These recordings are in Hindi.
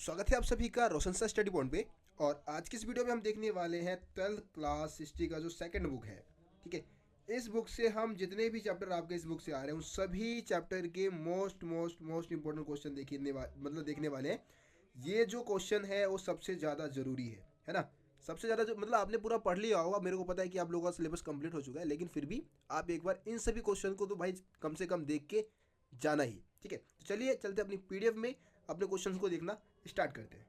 स्वागत है आप सभी का रोशन सा स्टडी पॉइंट पे। और आज की इस वीडियो में हम देखने वाले हैं 12th क्लास हिस्ट्री का जो सेकंड बुक है। ठीक है, इस बुक से हम जितने भी चैप्टर आपके इस बुक से आ रहे हैं उन सभी चैप्टर के most most most important question देखने वाले हैं। ये जो क्वेश्चन है वो सबसे ज़्यादा ज़रूरी है ना। सबसे ज़्यादा जो आपने पूरा पढ़ लिया होगा, मेरे को पता है कि आप लोगों का सिलेबस कंप्लीट हो चुका है, लेकिन फिर भी आप एक बार इन सभी क्वेश्चन को तो भाई कम से कम देख के जाना ही। ठीक है, तो चलिए चलते अपनी पीडीएफ में अपने क्वेश्चंस को देखना स्टार्ट करते हैं।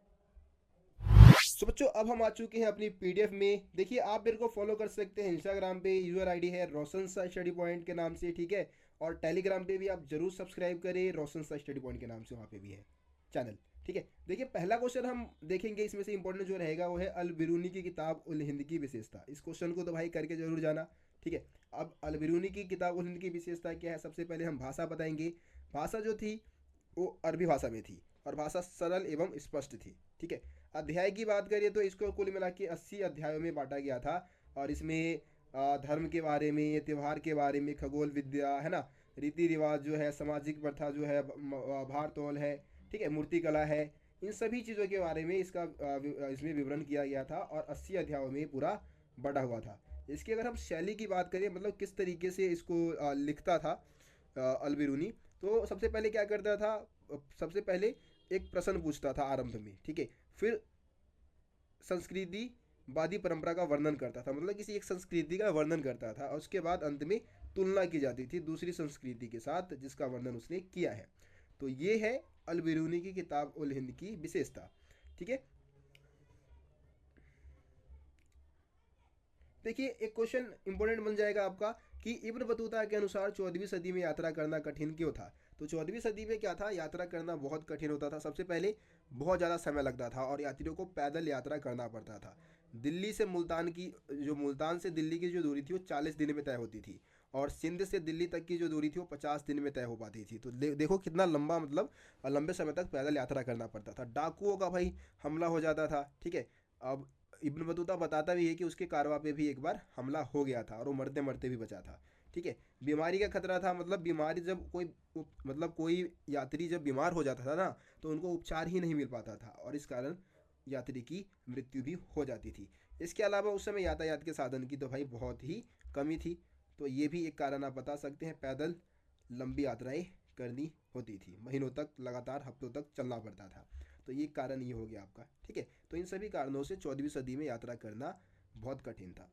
तो बच्चों अब हम आ चुके हैं अपनी पीडीएफ में। देखिए आप मेरे को फॉलो कर सकते हैं इंस्टाग्राम पे, यूजर आईडी है रोशन सा स्टडी पॉइंट के नाम से। ठीक है, और टेलीग्राम पे भी आप जरूर सब्सक्राइब करें, रोशन सा स्टडी पॉइंट के नाम से, वहाँ पे भी है चैनल। ठीक है, देखिए पहला क्वेश्चन हम देखेंगे, इसमें से इंपॉर्टेंट जो रहेगा वो है अल बिरूनी की किताब उल हिंद की विशेषता। इस क्वेश्चन को तो भाई करके जरूर जाना। ठीक है, अब अल बिरूनी की किताब उल हिंद की विशेषता क्या है, सबसे पहले हम भाषा बताएंगे। भाषा जो थी वो अरबी भाषा में थी और भाषा सरल एवं स्पष्ट थी। ठीक है, अध्याय की बात करिए तो इसको कुल मिला के 80 अध्यायों में बांटा गया था। और इसमें धर्म के बारे में, त्यौहार के बारे में, खगोल विद्या है ना, रीति रिवाज जो है, सामाजिक प्रथा जो है, भार तौल है, ठीक है, मूर्ति कला है, इन सभी चीज़ों के बारे में इसमें विवरण किया गया था और 80 अध्यायों में पूरा बटा हुआ था। इसकी अगर हम शैली की बात करें, मतलब किस तरीके से इसको लिखता था अलबिरूनी, तो सबसे पहले क्या करता था, सबसे पहले एक प्रश्न पूछता था आरंभ में। ठीक है, फिर संस्कृति वादी परंपरा का वर्णन करता था, मतलब किसी एक संस्कृति का वर्णन करता था, और उसके बाद अंत में तुलना की जाती थी दूसरी संस्कृति के साथ जिसका वर्णन उसने किया है। तो ये है अल बिरूनी की किताब उल हिंद की विशेषता। ठीक है, देखिए एक क्वेश्चन इंपॉर्टेंट बन जाएगा आपका कि इब्न बतूता के अनुसार 14वीं सदी में यात्रा करना कठिन क्यों था। तो 14वीं सदी में क्या था, यात्रा करना बहुत कठिन होता था। सबसे पहले बहुत ज़्यादा समय लगता था और यात्रियों को पैदल यात्रा करना पड़ता था। दिल्ली से मुल्तान की जो मुल्तान से दिल्ली की जो दूरी थी वो 40 दिन में तय होती थी, और सिंध से दिल्ली तक की जो दूरी थी वो 50 दिन में तय हो पाती थी। तो देखो कितना लंबा, मतलब लंबे समय तक पैदल यात्रा करना पड़ता था। डाकुओं का भाई हमला हो जाता था। ठीक है, अब इब्न बतूता बताता भी है कि उसके कारवा पे भी एक बार हमला हो गया था और वो मरते मरते भी बचा था। ठीक है, बीमारी का खतरा था, मतलब बीमारी जब कोई कोई यात्री जब बीमार हो जाता था ना, तो उनको उपचार ही नहीं मिल पाता था और इस कारण यात्री की मृत्यु भी हो जाती थी। इसके अलावा उस समय यातायात के साधन की तो भाई बहुत ही कमी थी। तो ये भी एक कारण आप बता सकते हैं, पैदल लंबी यात्राएं करनी होती थी, महीनों तक लगातार हफ्तों तक चलना पड़ता था। तो ये कारण ये हो गया आपका। ठीक है, तो इन सभी कारणों से 14वीं सदी में यात्रा करना बहुत कठिन था।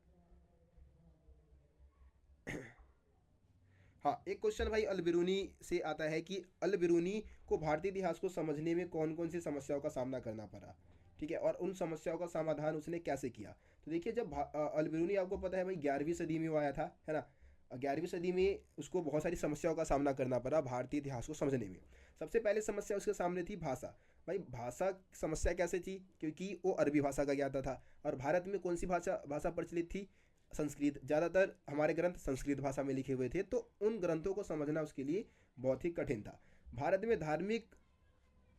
हाँ, एक क्वेश्चन भाई अल बिरूनी से आता है कि अल बिरूनी को भारतीय इतिहास को समझने में कौन कौन सी समस्याओं का सामना करना पड़ा। ठीक है, और उन समस्याओं का समाधान उसने कैसे किया। तो देखिए जब अल बिरूनी, आपको पता है भाई 11वीं सदी में वो आया था, है ना। 11वीं सदी में उसको बहुत सारी समस्याओं का सामना करना पड़ा भारतीय इतिहास को समझने में। सबसे पहले समस्या उसके सामने थी भाषा। भाई भाषा समस्या कैसे थी, क्योंकि वो अरबी भाषा का ज्ञाता था और भारत में कौन सी भाषा भाषा प्रचलित थी, संस्कृत। ज़्यादातर हमारे ग्रंथ संस्कृत भाषा में लिखे हुए थे, तो उन ग्रंथों को समझना उसके लिए बहुत ही कठिन था। भारत में धार्मिक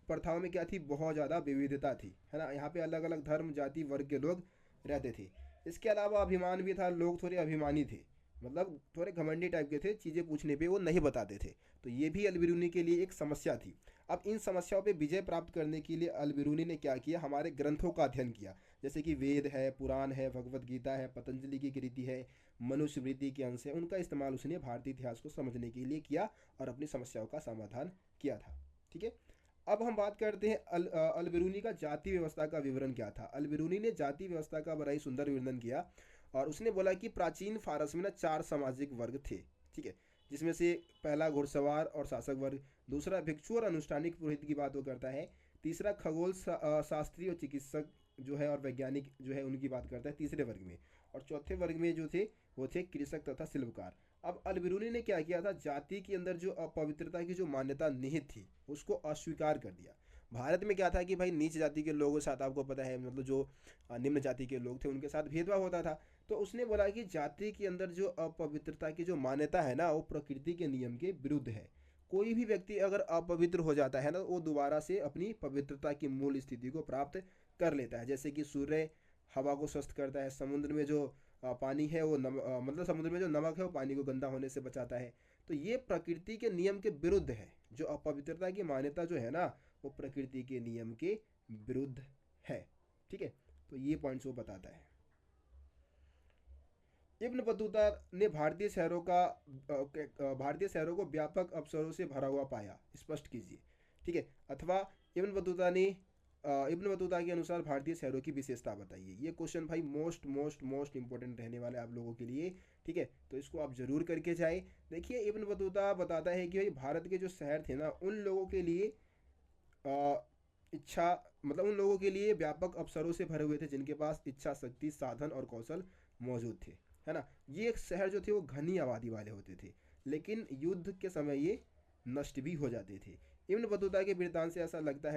प्रथाओं में क्या थी, बहुत ज़्यादा विविधता थी, है ना। यहाँ पे अलग अलग धर्म जाति वर्ग के लोग रहते थे। इसके अलावा अभिमान भी था, लोग थोड़े अभिमानी थे, मतलब थोड़े घमंडी टाइप के थे, चीज़ें पूछने पे वो नहीं बताते थे। तो ये भी अलबिरूनी के लिए एक समस्या थी। अब इन समस्याओं पे विजय प्राप्त करने के लिए अलबिरूनी ने क्या किया, हमारे ग्रंथों का अध्ययन किया, जैसे कि वेद है, पुराण है, भगवत गीता है, पतंजलि की कृति है, मनुस्मृति के अंश है, उनका इस्तेमाल उसने भारतीय इतिहास को समझने के लिए किया और अपनी समस्याओं का समाधान किया था। ठीक है, अब हम बात करते हैं अलबिरूनी का जाति व्यवस्था का विवरण क्या था। अलबिरूनी ने जाति व्यवस्था का बड़ा ही सुंदर वर्णन किया और उसने बोला कि प्राचीन फारस में ना 4 सामाजिक वर्ग थे। ठीक है, जिसमें से पहला घुड़सवार और शासक वर्ग, दूसरा भिक्षु और अनुष्ठानिक पुरोहित की बात वो करता है, तीसरा खगोल शास्त्री और चिकित्सक जो है और वैज्ञानिक जो है उनकी बात करता है तीसरे वर्ग में, और चौथे वर्ग में जो थे वो थे कृषक तथा शिल्पकार। अब अलबिरूनी ने क्या किया था, जाति के अंदर जो अपवित्रता की जो मान्यता निहित थी उसको अस्वीकार कर दिया। भारत में क्या था कि भाई नीच जाति के लोगों के साथ, आपको पता है, मतलब जो निम्न जाति के लोग थे उनके साथ भेदभाव होता था। तो उसने बोला कि जाति के अंदर जो अपवित्रता की जो मान्यता है ना, वो प्रकृति के नियम के विरुद्ध है। कोई भी व्यक्ति अगर अपवित्र हो जाता है ना, वो दोबारा से अपनी पवित्रता की मूल स्थिति को प्राप्त कर लेता है। जैसे कि सूर्य हवा को स्वस्थ करता है, समुद्र में जो पानी है वो मतलब समुद्र में जो नमक है वो पानी को गंदा होने से बचाता है। तो ये प्रकृति के नियम के विरुद्ध है। जो अपवित्रता की मान्यता जो है ना, वो प्रकृति के नियम के विरुद्ध है। ठीक है, तो ये पॉइंट्स वो बताता है। इब्न बतूता ने भारतीय शहरों को व्यापक अवसरों से भरा हुआ पाया, स्पष्ट कीजिए। ठीक है, अथवा इब्न बतूता के अनुसार भारतीय शहरों की विशेषता बताइए। ये क्वेश्चन भाई मोस्ट मोस्ट मोस्ट इंपॉर्टेंट रहने वाला है आप लोगों के लिए। ठीक है, तो इसको आप जरूर करके जाए। देखिए, इब्न बतूता बताता है कि भाई भारत के जो शहर थे ना, उन लोगों के लिए अ, इच्छा मतलब उन लोगों के लिए व्यापक अवसरों से भरे हुए थे जिनके पास इच्छा शक्ति साधन और कौशल मौजूद थे, है ना। ये एक शहर जो थे वो घनी आबादी वाले होते थे, लेकिन युद्ध के समय ये नष्ट भी हो जाते थे। इब्न बतूता के वृत्तांत से ऐसा लगता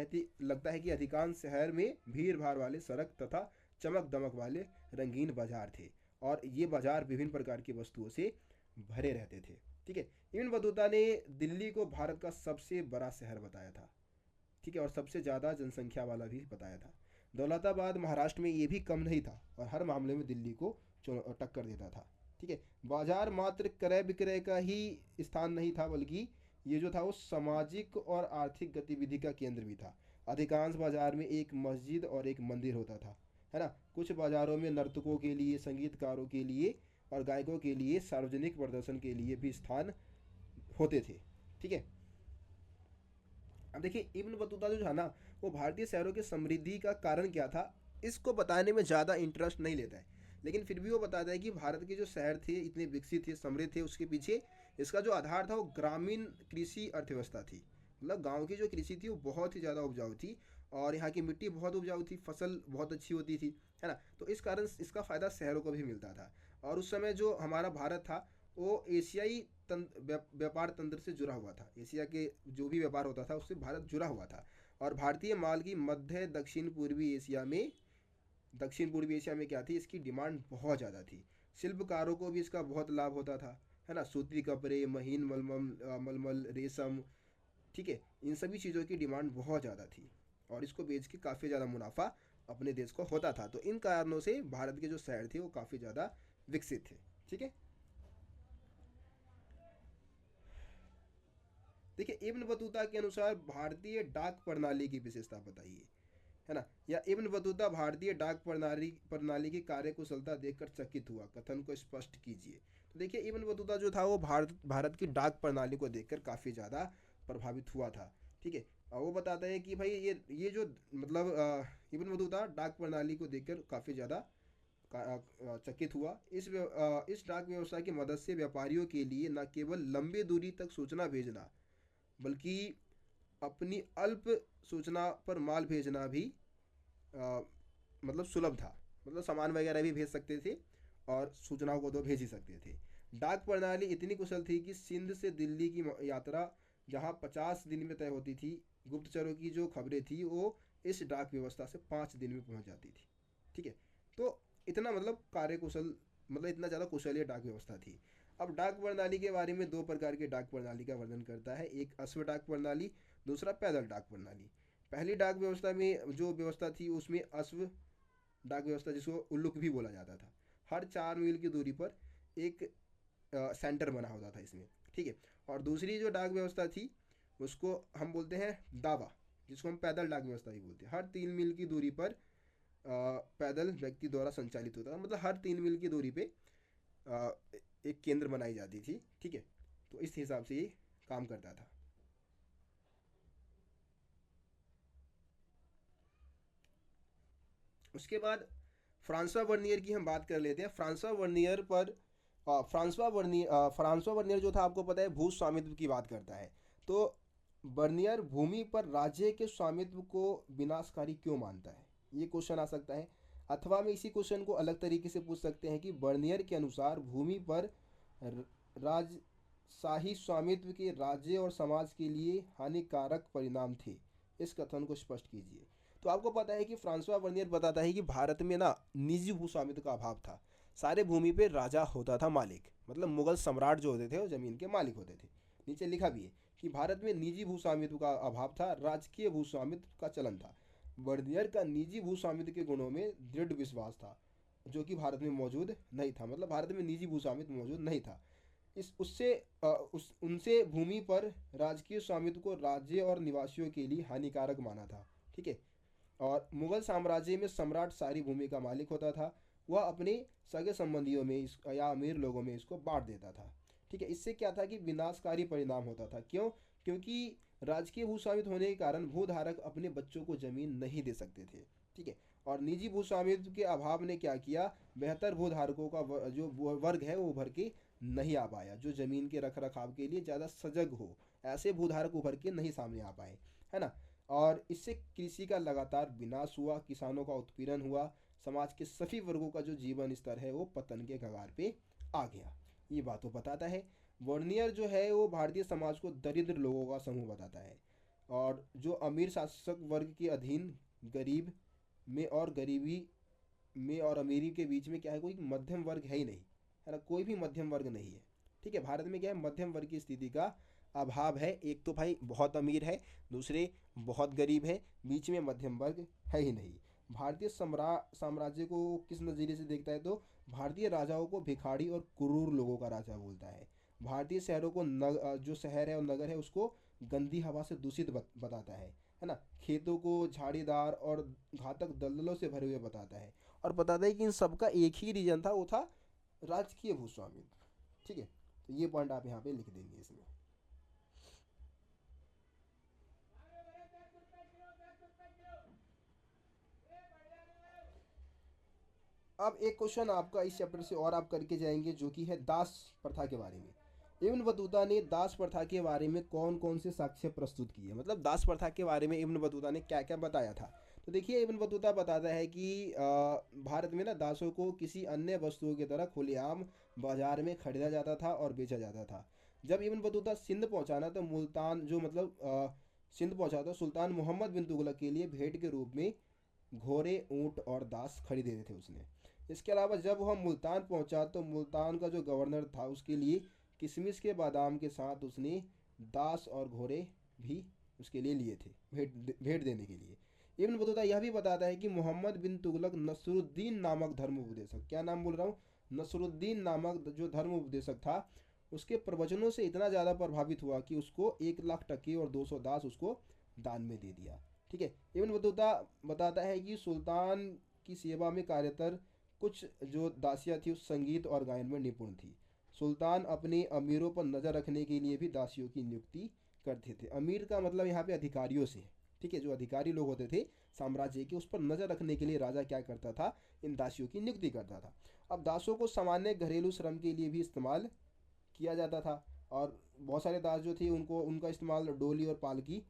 है कि अधिकांश शहर में भीड़ भाड़ वाले सड़क तथा चमक दमक वाले रंगीन बाजार थे, और ये बाजार विभिन्न प्रकार की वस्तुओं से भरे रहते थे। ठीक है, इब्न बतूता ने दिल्ली को भारत का सबसे बड़ा शहर बताया था। ठीक है, और सबसे ज़्यादा जनसंख्या वाला भी बताया था। दौलताबाद महाराष्ट्र में ये भी कम नहीं था, और हर मामले में दिल्ली को टक्कर देता था। ठीक है, बाजार मात्र क्रय विक्रय का ही स्थान नहीं था, बल्कि ये जो था वो सामाजिक और आर्थिक गतिविधि का केंद्र भी था। अधिकांश बाजार में एक मस्जिद और एक मंदिर होता था, है ना। कुछ बाज़ारों में नर्तकों के लिए, संगीतकारों के लिए और गायकों के लिए सार्वजनिक प्रदर्शन के लिए भी स्थान होते थे। ठीक है, अब देखिए, इब्न बतूता जो था ना, वो भारतीय शहरों की समृद्धि का कारण क्या था, इसको बताने में ज़्यादा इंटरेस्ट नहीं लेता है, लेकिन फिर भी वो बताता है कि भारत के जो शहर थे इतने विकसित थे, समृद्ध थे, उसके पीछे इसका जो आधार था वो ग्रामीण कृषि अर्थव्यवस्था थी। मतलब गांव की जो कृषि थी वो बहुत ही ज़्यादा उपजाऊ थी, और यहाँ की मिट्टी बहुत उपजाऊ थी, फसल बहुत अच्छी होती थी, है ना। तो इस कारण इसका फ़ायदा शहरों को भी मिलता था। और उस समय जो हमारा भारत था वो एशियाई व्यापार तंत्र से जुड़ा हुआ था। एशिया के जो भी व्यापार होता था उससे भारत जुड़ा हुआ था, और भारतीय माल की मध्य दक्षिण पूर्वी एशिया में क्या थी, इसकी डिमांड बहुत ज़्यादा थी। शिल्पकारों को भी इसका बहुत लाभ होता था, है ना। सूती कपड़े, महीन मलमल, रेशम, ठीक है, इन सभी चीज़ों की डिमांड बहुत ज़्यादा थी, और इसको बेच के काफ़ी ज़्यादा मुनाफा अपने देश को होता था। तो इन कारणों से भारत के जो शहर थे वो काफ़ी ज़्यादा विकसित थे। ठीक है, देखिए, इब्न बतूता के अनुसार भारतीय डाक प्रणाली की विशेषता बताइए, है ना। या इब्न बतूता भारतीय डाक प्रणाली की कार्यकुशलता देखकर चकित हुआ, कथन को स्पष्ट कीजिए। तो देखिए, इब्न बतूता जो था वो भारत की डाक प्रणाली को देखकर काफ़ी ज़्यादा प्रभावित हुआ था। ठीक है, और वो बताता है कि भाई ये जो मतलब इब्न बतूता डाक प्रणाली को देखकर काफ़ी ज़्यादा चकित हुआ। इस डाक व्यवस्था की मदद से व्यापारियों के लिए न केवल लंबी दूरी तक सूचना भेजना, बल्कि अपनी अल्प सूचना पर माल भेजना भी अ, मतलब सुलभ था। मतलब सामान वगैरह भी भेज सकते थे, और सूचनाओं को तो भेज ही सकते थे। डाक प्रणाली इतनी कुशल थी कि सिंध से दिल्ली की यात्रा जहाँ 50 दिन में तय होती थी, गुप्तचरों की जो खबरें थी वो इस डाक व्यवस्था से 5 दिन में पहुँच जाती थी। ठीक है, तो इतना मतलब कार्यकुशल, मतलब इतना ज़्यादा कुशल ये डाक व्यवस्था थी। अब डाक प्रणाली के बारे में दो प्रकार के डाक प्रणाली का वर्णन करता है, एक अश्व डाक प्रणाली, दूसरा पैदल डाक प्रणाली। पहली डाक व्यवस्था में जो व्यवस्था थी उसमें अश्व डाक व्यवस्था, जिसको उल्लुक भी बोला जाता था, हर 4 मील की दूरी पर एक सेंटर बना होता था इसमें। ठीक है, और दूसरी जो डाक व्यवस्था थी उसको हम बोलते हैं दावा, जिसको हम पैदल डाक व्यवस्था भी बोलते हैं। हर 3 मील की दूरी पर पैदल व्यक्ति द्वारा संचालित होता था, मतलब हर 3 मील की दूरी पे अ, एक केंद्र बनाई जाती थी। ठीक है, तो इस हिसाब से ये काम करता था। उसके बाद फ्रांसवा वर्नियर की हम बात कर लेते हैं। फ्रांसवा वर्नियर जो था, आपको पता है, भू स्वामित्व की बात करता है। तो बर्नियर भूमि पर राज्य के स्वामित्व को विनाशकारी क्यों मानता है, ये क्वेश्चन आ सकता है। अथवा में इसी क्वेश्चन को अलग तरीके से पूछ सकते हैं कि बर्नियर के अनुसार भूमि पर राजशाही स्वामित्व के राज्य और समाज के लिए हानिकारक परिणाम थे, इस कथन को स्पष्ट कीजिए। तो आपको पता है कि फ्रांसवा वर्नियर बताता है कि भारत में ना निजी भू स्वामित्व का अभाव था। सारे भूमि पे राजा होता था मालिक, मतलब मुगल सम्राट जो होते थे वो जमीन के मालिक होते थे। नीचे लिखा भी है कि भारत में निजी भू स्वामित्व का अभाव था, राजकीय भू स्वामित्व का चलन था। वर्नियर का निजी भू स्वामित्व के गुणों में दृढ़ विश्वास था, जो कि भारत में मौजूद नहीं था। मतलब भारत में निजी भू स्वामित्व मौजूद नहीं था। इस उससे उनसे भूमि पर राजकीय स्वामित्व को राज्य और निवासियों के लिए हानिकारक माना था। ठीक है, और मुगल साम्राज्य में सम्राट सारी भूमि का मालिक होता था। वह अपने सगे संबंधियों में इस या अमीर लोगों में इसको बांट देता था। ठीक है, इससे क्या था कि विनाशकारी परिणाम होता था। क्यों? क्योंकि राजकीय भूस्वामित्व होने के कारण भूधारक अपने बच्चों को जमीन नहीं दे सकते थे। ठीक है, और निजी भूस्वामित्व के अभाव ने क्या किया, बेहतर भूधारकों का जो वर्ग है वो उभर के नहीं आ पाया, जो जमीन के रख रखाव के लिए ज़्यादा सजग हो। ऐसे भूधारक उभर के नहीं सामने आ पाए, है ना। और इससे कृषि का लगातार विनाश हुआ, किसानों का उत्पीड़न हुआ, समाज के सभी वर्गों का जो जीवन स्तर है वो पतन के कगार पे आ गया। ये बात तो बताता है। वर्नियर जो है वो भारतीय समाज को दरिद्र लोगों का समूह बताता है, और जो अमीर शासक वर्ग के अधीन गरीब में और गरीबी में और अमीरी के बीच में क्या है, कोई मध्यम वर्ग है ही नहीं, है ना, कोई भी मध्यम वर्ग नहीं है। ठीक है, भारत में क्या है, मध्यम वर्ग की स्थिति का अभाव है। एक तो भाई बहुत अमीर है, दूसरे बहुत गरीब है, बीच में मध्यम वर्ग है ही नहीं। भारतीय साम्राज्य को किस नज़रिए से देखता है, तो भारतीय राजाओं को भिखारी और क्रूर लोगों का राजा बोलता है। भारतीय शहरों को जो शहर है और नगर है उसको गंदी हवा से दूषित बताता है ना। खेतों को झाड़ीदार और घातक दलदलों से भरे हुए बताता है, और बताता है कि इन सबका एक ही रीजन था, वो था राजकीय भूस्वामित्व। ठीक है, तो ये पॉइंट आप यहाँ पे लिख देंगे इसमें। अब एक क्वेश्चन आपका इस चैप्टर से और आप करके जाएंगे, जो कि है दास प्रथा के बारे में। इब्न बतूता ने दास प्रथा के बारे में कौन कौन से साक्ष्य प्रस्तुत किए, मतलब दास प्रथा के बारे में इब्न बतूता ने क्या क्या बताया था। तो देखिए, इब्न बतूता बताता है कि भारत में ना दासों को किसी अन्य वस्तुओं की तरह खुलेआम बाजार में खरीदा जाता था और बेचा जाता था। जब इब्न बतूता सिंध पहुंचा ना, तो मुल्तान जो मतलब सिंध पहुंचा तो सुल्तान मोहम्मद बिन तुगलक के लिए भेंट के रूप में घोड़े, ऊंट और दास खरीदे थे उसने। इसके अलावा जब वह मुल्तान पहुंचा तो मुल्तान का जो गवर्नर था उसके लिए किशमिश के बादाम के साथ उसने दास और घोड़े भी उसके लिए लिए थे, भेंट देने के लिए। इब्न बतूता यह भी बताता है कि मोहम्मद बिन तुगलक नसरुद्दीन नामक धर्म उपदेशक, क्या नाम बोल रहा हूँ, नसरुद्दीन नामक जो धर्म उपदेशक था, उसके प्रवचनों से इतना ज़्यादा प्रभावित हुआ कि उसको 1 लाख टके और 200 दास उसको दान में दे दिया। ठीक है, इब्न बतूता बताता है कि सुल्तान की सेवा में कार्यरत कुछ जो दासियाँ थी उस संगीत और गायन में निपुण थी। सुल्तान अपने अमीरों पर नज़र रखने के लिए भी दासियों की नियुक्ति करते थे। अमीर का मतलब यहाँ पे अधिकारियों से। ठीक है, जो अधिकारी लोग होते थे साम्राज्य के, उस पर नज़र रखने के लिए राजा क्या करता था, इन दासियों की नियुक्ति करता था। अब दासों को सामान्य घरेलू श्रम के लिए भी इस्तेमाल किया जाता था, और बहुत सारे दास जो थे उनको उनका इस्तेमाल डोली और पालकी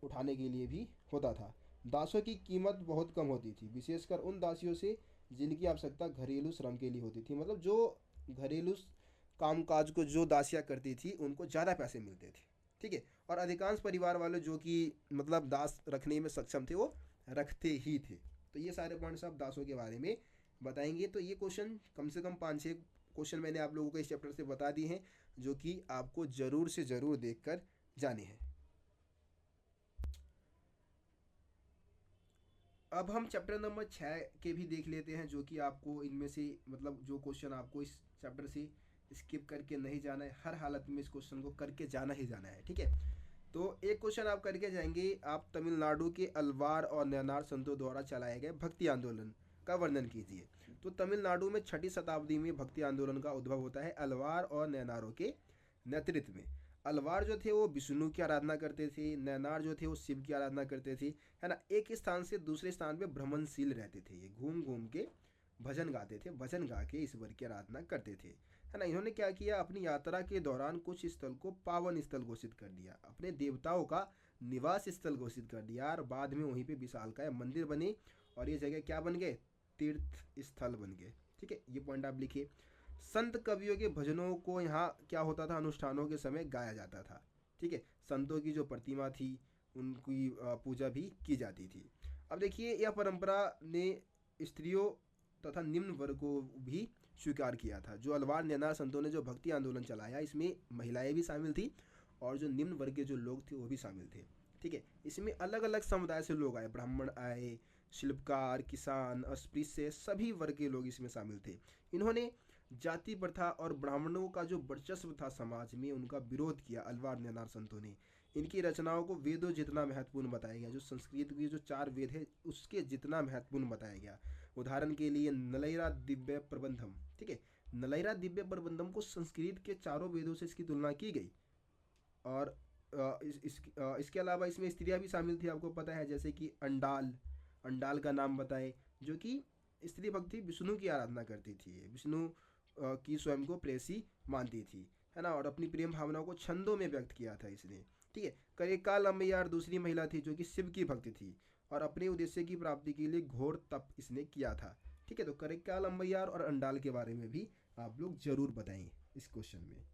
उठाने के लिए भी होता था। दासों की कीमत बहुत कम होती थी, विशेषकर उन दासियों से जिनकी आवश्यकता घरेलू श्रम के लिए होती थी। मतलब जो घरेलू कामकाज को जो दासियाँ करती थी उनको ज़्यादा पैसे मिलते थे। ठीक है, और अधिकांश परिवार वाले जो कि मतलब दास रखने में सक्षम थे वो रखते ही थे। तो ये सारे पॉइंट्स आप दासों के बारे में बताएंगे। तो ये क्वेश्चन कम से कम 5-6 क्वेश्चन मैंने आप लोगों को इस चैप्टर से बता दिए हैं, जो कि आपको ज़रूर से ज़रूर देख कर जाने हैं। अब हम चैप्टर नंबर 6 के भी देख लेते हैं, जो कि आपको इनमें से मतलब जो क्वेश्चन आपको इस चैप्टर से स्किप करके नहीं जाना है, हर हालत में इस क्वेश्चन को करके जाना ही जाना है। ठीक है, तो एक क्वेश्चन आप करके जाएंगे, आप तमिलनाडु के अलवार और नयनार संतों द्वारा चलाए गए भक्ति आंदोलन का वर्णन कीजिए। तो तमिलनाडु में 6ठी शताब्दी में भक्ति आंदोलन का उद्भव होता है अलवार और नयनारों के नेतृत्व में। अलवार जो थे वो विष्णु की आराधना करते थे, नयनार जो थे वो शिव की आराधना करते थे, है ना। एक स्थान से दूसरे स्थान पे भ्रमणशील रहते थे, ये घूम घूम के भजन गाते थे, भजन गा के ईश्वर की आराधना करते थे, है ना। इन्होंने क्या किया, अपनी यात्रा के दौरान कुछ स्थल को पावन स्थल घोषित कर दिया, अपने देवताओं का निवास स्थल घोषित कर दिया, और बाद में वहीं पे विशालकाय मंदिर बने, और ये जगह क्या बन गए, तीर्थ स्थल बन गए। ठीक है, ये पॉइंट आप लिखिए। संत कवियों के भजनों को यहाँ क्या होता था, अनुष्ठानों के समय गाया जाता था। ठीक है, संतों की जो प्रतिमा थी उनकी पूजा भी की जाती थी। अब देखिए, यह परंपरा ने स्त्रियों तथा निम्न वर्ग को भी स्वीकार किया था। जो अलवार नैनार संतों ने जो भक्ति आंदोलन चलाया, इसमें महिलाएं भी शामिल थी, और जो निम्न वर्ग के जो लोग थे वो भी शामिल थे। ठीक है, इसमें अलग अलग समुदाय से लोग आए, ब्राह्मण आए, शिल्पकार, किसान, अस्पृश्य, सभी वर्ग के लोग इसमें शामिल थे। इन्होंने जाति प्रथा और ब्राह्मणों का जो वर्चस्व था समाज में, उनका विरोध किया अलवार नैनार संतों ने। इनकी रचनाओं को वेदों जितना महत्वपूर्ण बताया गया, जो संस्कृत की जो 4 वेद है उसके जितना महत्वपूर्ण बताया गया। उदाहरण के लिए नलैरा दिव्य प्रबंधम, ठीक है, नलैरा दिव्य प्रबंधम को संस्कृत के चारों वेदों से इसकी तुलना की गई। और इसके अलावा इसमें स्त्रियां भी शामिल थी, आपको पता है, जैसे कि अंडाल, अंडाल का नाम बताए, जो कि स्त्री भक्ति विष्णु की आराधना करती थी, विष्णु की स्वयं को प्रेसी मानती थी, है ना, और अपनी प्रेम भावनाओं को छंदों में व्यक्त किया था इसने, ठीक है। करेकाल अम्मैयार दूसरी महिला थी जो कि शिव की भक्त थी और अपने उद्देश्य की प्राप्ति के लिए घोर तप इसने किया था, ठीक है। तो करेकाल अम्मैयार और अंडाल के बारे में भी आप लोग जरूर बताएं इस क्वेश्चन में।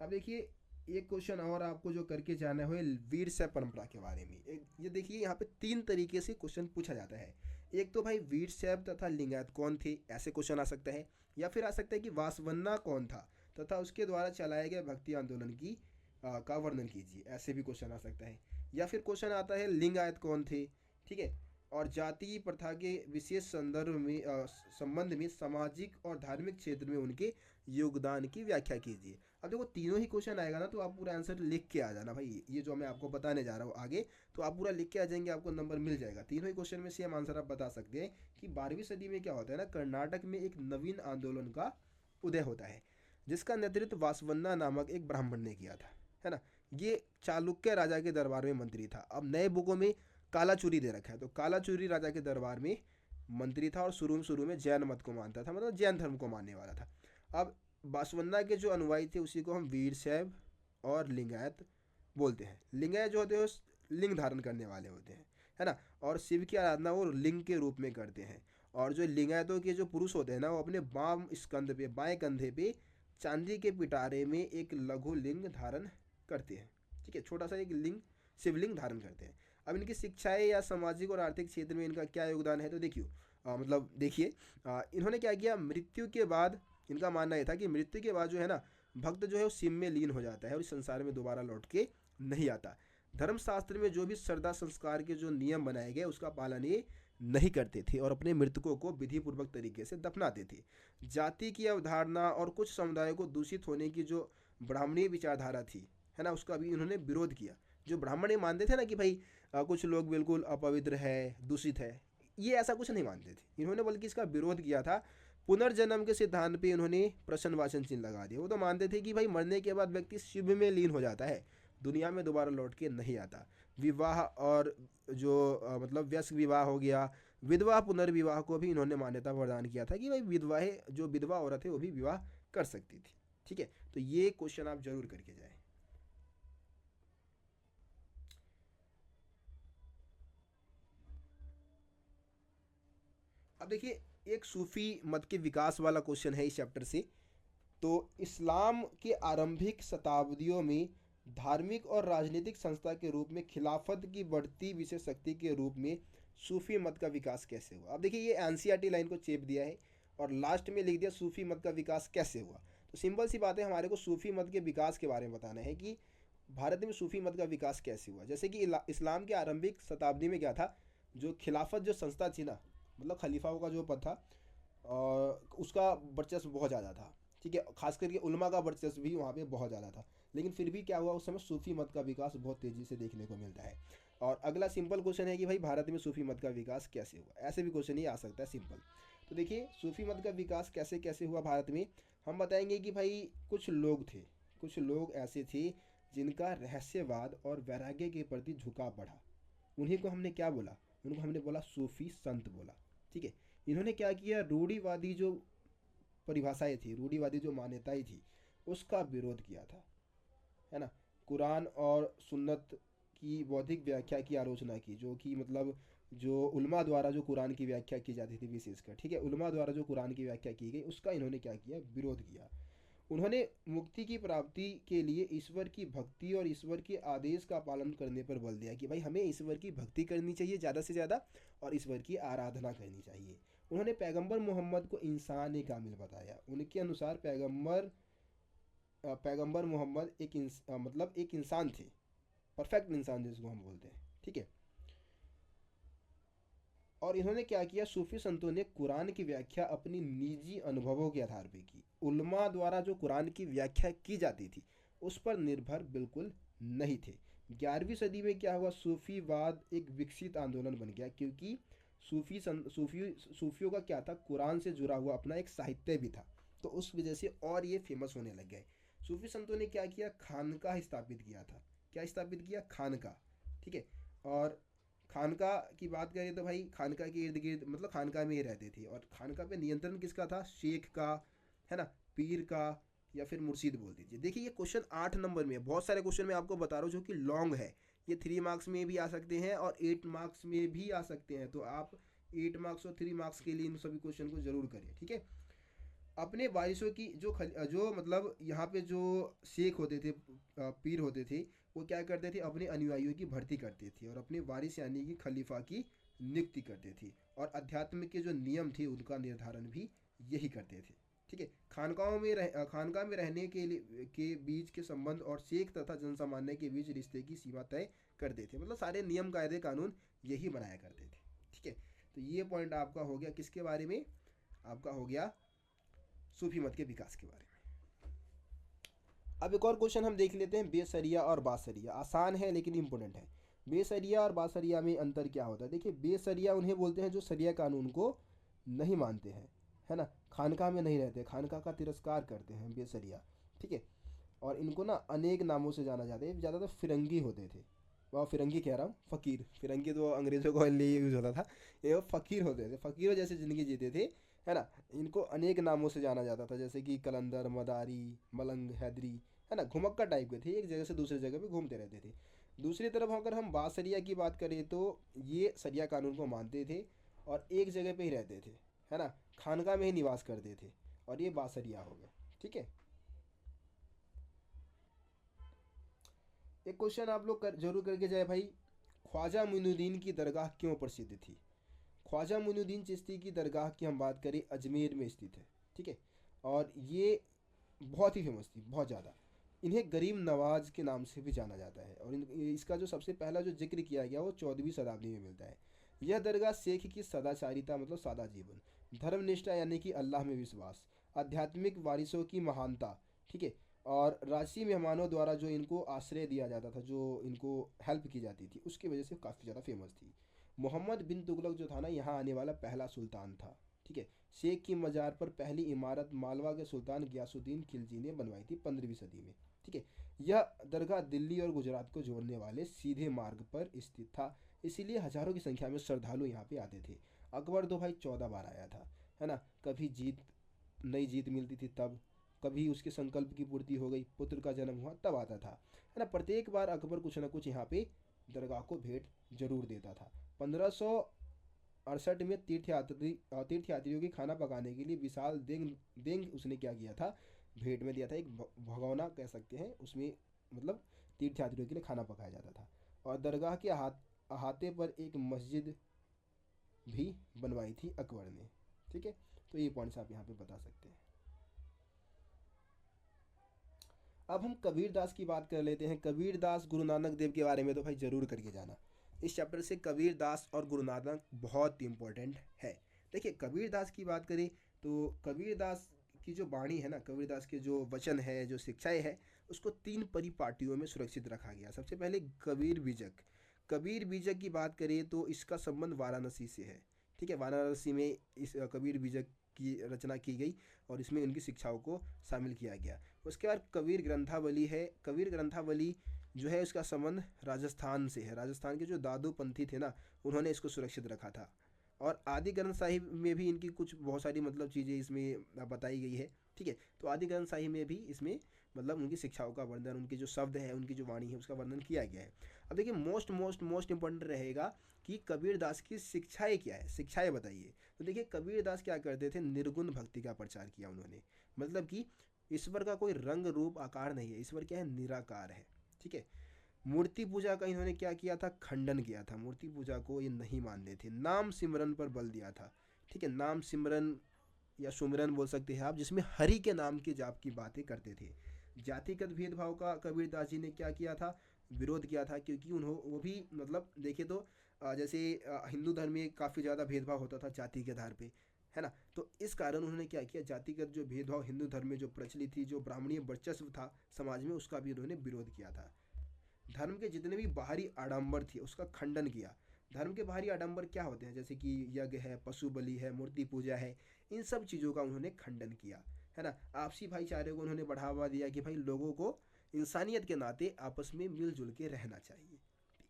अब देखिए एक क्वेश्चन और आपको जो करके जाना है वीर शैव परंपरा के बारे में। ये देखिए यहाँ पे 3 तरीके से क्वेश्चन पूछा जाता है। एक तो भाई वीर शैव तथा लिंगायत कौन थे, ऐसे क्वेश्चन आ सकता है, या फिर आ सकता है कि वासवन्ना कौन था तथा उसके द्वारा चलाए गए भक्ति आंदोलन की का वर्णन कीजिए, ऐसे भी क्वेश्चन आ सकता है। या फिर क्वेश्चन आता है लिंगायत कौन थे, ठीक है, और जाति प्रथा के विशेष संदर्भ में संबंध में सामाजिक और धार्मिक क्षेत्र में उनके योगदान की व्याख्या कीजिए। अब देखो तीनों ही क्वेश्चन आएगा ना, तो आप पूरा आंसर लिख के आ जाना भाई, ये जो मैं आपको बताने जा रहा हूँ आगे, तो आप पूरा लिख के आ जाएंगे, आपको नंबर मिल जाएगा। तीनों ही क्वेश्चन में सेम आंसर आप बता सकते हैं कि 12वीं सदी में क्या होता है ना, कर्नाटक में एक नवीन आंदोलन का उदय होता है जिसका नेतृत्व वासवन्ना नामक एक ब्राह्मण ने किया था, है ना। ये चालुक्य राजा के दरबार में मंत्री था। अब नए बुकों में कालाचूरी दे रखा है, तो कालाचूरी राजा के दरबार में मंत्री था और शुरू में जैन मत को मानता था, मतलब जैन धर्म को मानने वाला था। अब बासवन्ना के जो अनुयायी थे उसी को हम वीर शैव और लिंगायत बोलते हैं। लिंगायत जो होते हैं लिंग धारण करने वाले होते हैं, है ना, और शिव की आराधना वो लिंग के रूप में करते हैं। और जो लिंगायतों के जो पुरुष होते हैं ना, वो अपने बाम स्कंध पे, बाएं कंधे पे चांदी के पिटारे में एक लघु लिंग धारण करते हैं, ठीक है, छोटा सा एक लिंग, शिवलिंग धारण करते हैं। अब इनकी शिक्षाएं या सामाजिक और आर्थिक क्षेत्र में इनका क्या योगदान है, तो देखिए इन्होंने क्या किया, मृत्यु के बाद इनका मानना यह था कि मृत्यु के बाद जो है ना, भक्त जो है वो शिव में लीन हो जाता है और इस संसार में दोबारा लौट के नहीं आता। धर्मशास्त्र में जो भी श्रद्धा संस्कार के जो नियम बनाए गए उसका पालन ये नहीं करते थे और अपने मृतकों को विधि पूर्वक तरीके से दफनाते थे। जाति की अवधारणा और कुछ समुदायों को दूषित होने की जो ब्राह्मणीय विचारधारा थी, है ना, उसका भी इन्होंने विरोध किया। जो ब्राह्मण ये मानते थे ना कि भाई कुछ लोग बिल्कुल अपवित्र है, दूषित है, ये ऐसा कुछ नहीं मानते थे इन्होंने, बल्कि इसका विरोध किया था। पुनर्जन्म के सिद्धांत पे इन्होंने प्रश्नवाचन चिन्ह लगा दिया। वो तो मानते थे कि भाई मरने के बाद व्यक्ति शिव में लीन हो जाता है, दुनिया में दोबारा लौट के नहीं आता। विवाह और जो मतलब व्यस्क विवाह हो गया, विधवा पुनर्विवाह को भी इन्होंने मान्यता प्रदान किया था कि भाई जो विधवा औरत है वो भी विवाह कर सकती थी, ठीक है। तो ये क्वेश्चन आप जरूर करके जाए। अब देखिए एक सूफी मत के विकास वाला क्वेश्चन है इस चैप्टर से। तो इस्लाम के आरंभिक शताब्दियों में धार्मिक और राजनीतिक संस्था के रूप में खिलाफत की बढ़ती विशेष शक्ति के रूप में सूफी मत का विकास कैसे हुआ। अब देखिए ये एनसीईआरटी लाइन को चेप दिया है और लास्ट में लिख दिया सूफी मत का विकास कैसे हुआ। तो सिंपल सी बात है, हमारे को सूफी मत के विकास के बारे में बताना है कि भारत में सूफी मत का विकास कैसे हुआ। जैसे कि इस्लाम के आरंभिक शताब्दी में क्या था, जो खिलाफत जो संस्था थी ना, मतलब खलीफाओं का जो पद था उसका वर्चस्व बहुत ज़्यादा था, ठीक है, खास करके उलमा का वर्चस्व भी वहाँ पे बहुत ज़्यादा था। लेकिन फिर भी क्या हुआ, उस समय सूफी मत का विकास बहुत तेज़ी से देखने को मिलता है। और अगला सिंपल क्वेश्चन है कि भाई भारत में सूफी मत का विकास कैसे हुआ, ऐसे भी क्वेश्चन ही आ सकता है सिंपल। तो देखिए सूफी मत का विकास कैसे कैसे हुआ भारत में, हम बताएंगे कि भाई कुछ लोग ऐसे थे जिनका रहस्यवाद और वैराग्य के प्रति झुकाव बढ़ा। उन्हीं को हमने क्या बोला, उनको हमने बोला सूफी संत बोला, ठीक है। इन्होंने क्या किया, रूढ़िवादी जो परिभाषाएं थी, रूढ़िवादी जो मान्यताएं थी उसका विरोध किया था, है ना। कुरान और सुन्नत की बौद्धिक व्याख्या की आलोचना की, जो कि मतलब जो उलमा द्वारा जो कुरान की व्याख्या की जाती थी विशेषकर, ठीक है, उलमा द्वारा जो कुरान की व्याख्या की गई उसका इन्होंने क्या किया, विरोध किया। उन्होंने मुक्ति की प्राप्ति के लिए ईश्वर की भक्ति और ईश्वर के आदेश का पालन करने पर बल दिया कि भाई हमें ईश्वर की भक्ति करनी चाहिए ज़्यादा से ज़्यादा और ईश्वर की आराधना करनी चाहिए। उन्होंने पैगंबर मोहम्मद को इंसान कामिल बताया। उनके अनुसार पैगंबर मोहम्मद मतलब एक इंसान थे, परफेक्ट इंसान जिसको हम बोलते हैं, ठीक है। और इन्होंने क्या किया, सूफी संतों ने कुरान की व्याख्या अपनी निजी अनुभवों के आधार पर की। उलमा द्वारा जो कुरान की व्याख्या की जाती थी उस पर निर्भर बिल्कुल नहीं थे। 11वीं सदी में क्या हुआ, सूफीवाद एक विकसित आंदोलन बन गया, क्योंकि सूफियों का क्या था, कुरान से जुड़ा हुआ अपना एक साहित्य भी था, तो उस वजह से और ये फेमस होने लग गए। सूफी संतों ने क्या किया, खानका स्थापित किया था। क्या स्थापित किया, खानका। ठीक है। और खानका की बात करें तो भाई खानका के इर्द गिर्द मतलब खानका में ही रहते थे, और खानका पे नियंत्रण किसका था, शेख का, है ना, पीर का, या फिर मुर्शीद बोल दीजिए। देखिए ये क्वेश्चन 8 नंबर में है, बहुत सारे क्वेश्चन मैं आपको बता रहा हूँ जो कि लॉन्ग है। ये 3 मार्क्स में भी आ सकते हैं और 8 मार्क्स में भी आ सकते हैं, तो आप 8 मार्क्स और 3 मार्क्स के लिए इन सभी क्वेश्चन को जरूर करिए। ठीक है। अपने वारिसों की जो मतलब यहाँ पे जो शेख होते थे, पीर होते थे, वो क्या करते थे, अपने अनुयायियों की भर्ती करते थे और अपने वारिस यानी कि खलीफा की नियुक्ति करते थे, और अध्यात्म के जो नियम थे उनका निर्धारण भी यही करते थे। ठीक है। खानकाह में रहने के बीच के संबंध और शेख तथा जनसामान्य के बीच रिश्ते की सीमा तय करते थे, मतलब सारे नियम कायदे कानून यही बनाया करते थे। ठीक है। तो ये पॉइंट आपका हो गया किसके बारे में, आपका हो गया सूफी मत के विकास के बारे में। अब एक और क्वेश्चन हम देख लेते हैं, बेसरिया और बासरिया। आसान है लेकिन इंपॉर्टेंट है। बेसरिया और बासरिया में अंतर क्या होता है, देखिए बेसरिया उन्हें बोलते हैं जो सरिया कानून को नहीं मानते हैं, है ना, खानका में नहीं रहते, खानका का तिरस्कार करते हैं बेसरिया। ठीक है। और इनको ना अनेक नामों से जाना जाता है, ज़्यादातर फिरंगी होते थे, वह फिरंगी कह रहा हूँ, फ़कीर, फिरंगी तो अंग्रेज़ों को लिए यूज़ होता था, ये फ़कीर होते थे, फ़कीरों जैसे ज़िंदगी जीते थे, है ना। इनको अनेक नामों से जाना जाता था, जैसे कि कलंदर, मदारी, मलंग, हैदरी, है ना, घुमक्का टाइप के थे, एक जगह से दूसरी जगह पे घूमते रहते थे। दूसरी तरफ अगर हम बासरिया की बात करें तो ये सरिया कानून को मानते थे और एक जगह पे ही रहते थे, है ना, खानका में ही निवास करते थे, और ये बासरिया हो गए। ठीक है। एक क्वेश्चन आप लोग जरूर करके जाए भाई, ख्वाजा मुइनुद्दीन की दरगाह क्यों प्रसिद्ध थी। ख्वाजा मुइनुद्दीन चिश्ती की दरगाह की हम बात करें, अजमेर में स्थित है। ठीक है। और ये बहुत ही फेमस थी, बहुत ज़्यादा। इन्हें गरीब नवाज के नाम से भी जाना जाता है, और इसका जो सबसे पहला जो जिक्र किया गया वो 14वीं शताब्दी में मिलता है। यह दरगाह शेख की सदाचारिता मतलब सादा जीवन, धर्मनिष्ठा यानी कि अल्लाह में विश्वास, आध्यात्मिक वारिसों की महानता, ठीक है, और राजसी मेहमानों द्वारा जो इनको आश्रय दिया जाता था, जो इनको हेल्प की जाती थी, उसकी वजह से काफ़ी ज़्यादा फेमस थी। मोहम्मद बिन तुगलक जो था ना, यहाँ आने वाला पहला सुल्तान था। ठीक है। शेख की मज़ार पर पहली इमारत मालवा के सुल्तान गयासुद्दीन खिलजी ने बनवाई थी 15वीं सदी में। ठीक है। यह दरगाह दिल्ली और गुजरात को जोड़ने वाले सीधे मार्ग पर स्थित था, इसीलिए हजारों की संख्या में श्रद्धालु यहाँ पे आते थे। अकबर तो भाई 14 बार आया था, है ना, कभी नई जीत मिलती थी तब, कभी उसके संकल्प की पूर्ति हो गई, पुत्र का जन्म हुआ तब आता था, है ना। प्रत्येक बार अकबर कुछ ना कुछ यहाँ पे दरगाह को भेंट जरूर देता था। 1568 में तीर्थयात्रियों की खाना पकाने के लिए विशाल देंग देंग उसने क्या किया था, भेंट में दिया था, एक भगोना कह सकते हैं उसमें, मतलब तीर्थयात्रियों के लिए खाना पकाया जाता था। और दरगाह के अहाते पर एक मस्जिद भी बनवाई थी अकबर ने। ठीक है। तो ये पॉइंट्स आप यहाँ पे बता सकते हैं। अब हम कबीर दास की बात कर लेते हैं। कबीर दास गुरु नानक देव के बारे में तो भाई ज़रूर करके जाना, इस चैप्टर से कबीर दास और गुरु नानक बहुत इंपॉर्टेंट है। देखिए कबीर दास की बात करें तो कबीर दास की जो वाणी है ना, कबीर दास के जो वचन है, जो शिक्षाएं है, उसको 3 परिपाटियों में सुरक्षित रखा गया। सबसे पहले कबीर बीजक। कबीर बीजक की बात करें तो इसका संबंध वाराणसी से है। ठीक है। वाराणसी में इस कबीर बीजक की रचना की गई और इसमें उनकी शिक्षाओं को शामिल किया गया। उसके बाद कबीर ग्रंथावली है। कबीर ग्रंथावली जो है उसका संबंध राजस्थान से है। राजस्थान के जो दादू पंथी थे ना, उन्होंने इसको सुरक्षित रखा था। और आदि ग्रंथ साहिब में भी इनकी कुछ बहुत सारी मतलब चीज़ें इसमें बताई गई है। ठीक है। तो आदि ग्रंथ साहिब में भी इसमें मतलब उनकी शिक्षाओं का वर्णन, उनके जो शब्द है, उनकी जो वाणी है, उसका वर्णन किया गया है। अब देखिए मोस्ट मोस्ट मोस्ट इंपॉर्टेंट रहेगा कि कबीर दास की शिक्षाएं क्या है, शिक्षाएं बताइए। तो देखिए कबीर दास क्या करते थे, निर्गुण भक्ति का प्रचार किया उन्होंने, मतलब कि ईश्वर का कोई रंग रूप आकार नहीं है, ईश्वर क्या है, निराकार है। ठीक है। मूर्ति पूजा का इन्होंने क्या किया था, खंडन किया था, मूर्ति पूजा को ये नहीं मानते थे। नाम सिमरन पर बल दिया था। ठीक है। नाम सिमरन या सुमिरन बोल सकते हैं आप, जिसमें हरि के नाम के जाप की बातें करते थे। जातिगत भेदभाव का कबीर दास जी ने क्या किया था, विरोध किया था, क्योंकि उन्हों वो भी मतलब देखे तो जैसे हिंदू धर्म में काफ़ी ज़्यादा भेदभाव होता था जाति के आधार पे, है ना। तो इस कारण उन्होंने क्या किया, जातिगत जो भेदभाव हिंदू धर्म में जो प्रचलित थी, जो ब्राह्मणीय वर्चस्व था समाज में, उसका भी उन्होंने विरोध किया था। धर्म के जितने भी बाहरी आडंबर थे उसका खंडन किया। धर्म के बाहरी आडंबर क्या होते हैं, जैसे कि यज्ञ है, पशु बलि है, मूर्ति पूजा है, इन सब चीज़ों का उन्होंने खंडन किया, है ना। आपसी भाईचारे को उन्होंने बढ़ावा दिया कि भाई लोगों को इंसानियत के नाते आपस में मिलजुल के रहना चाहिए।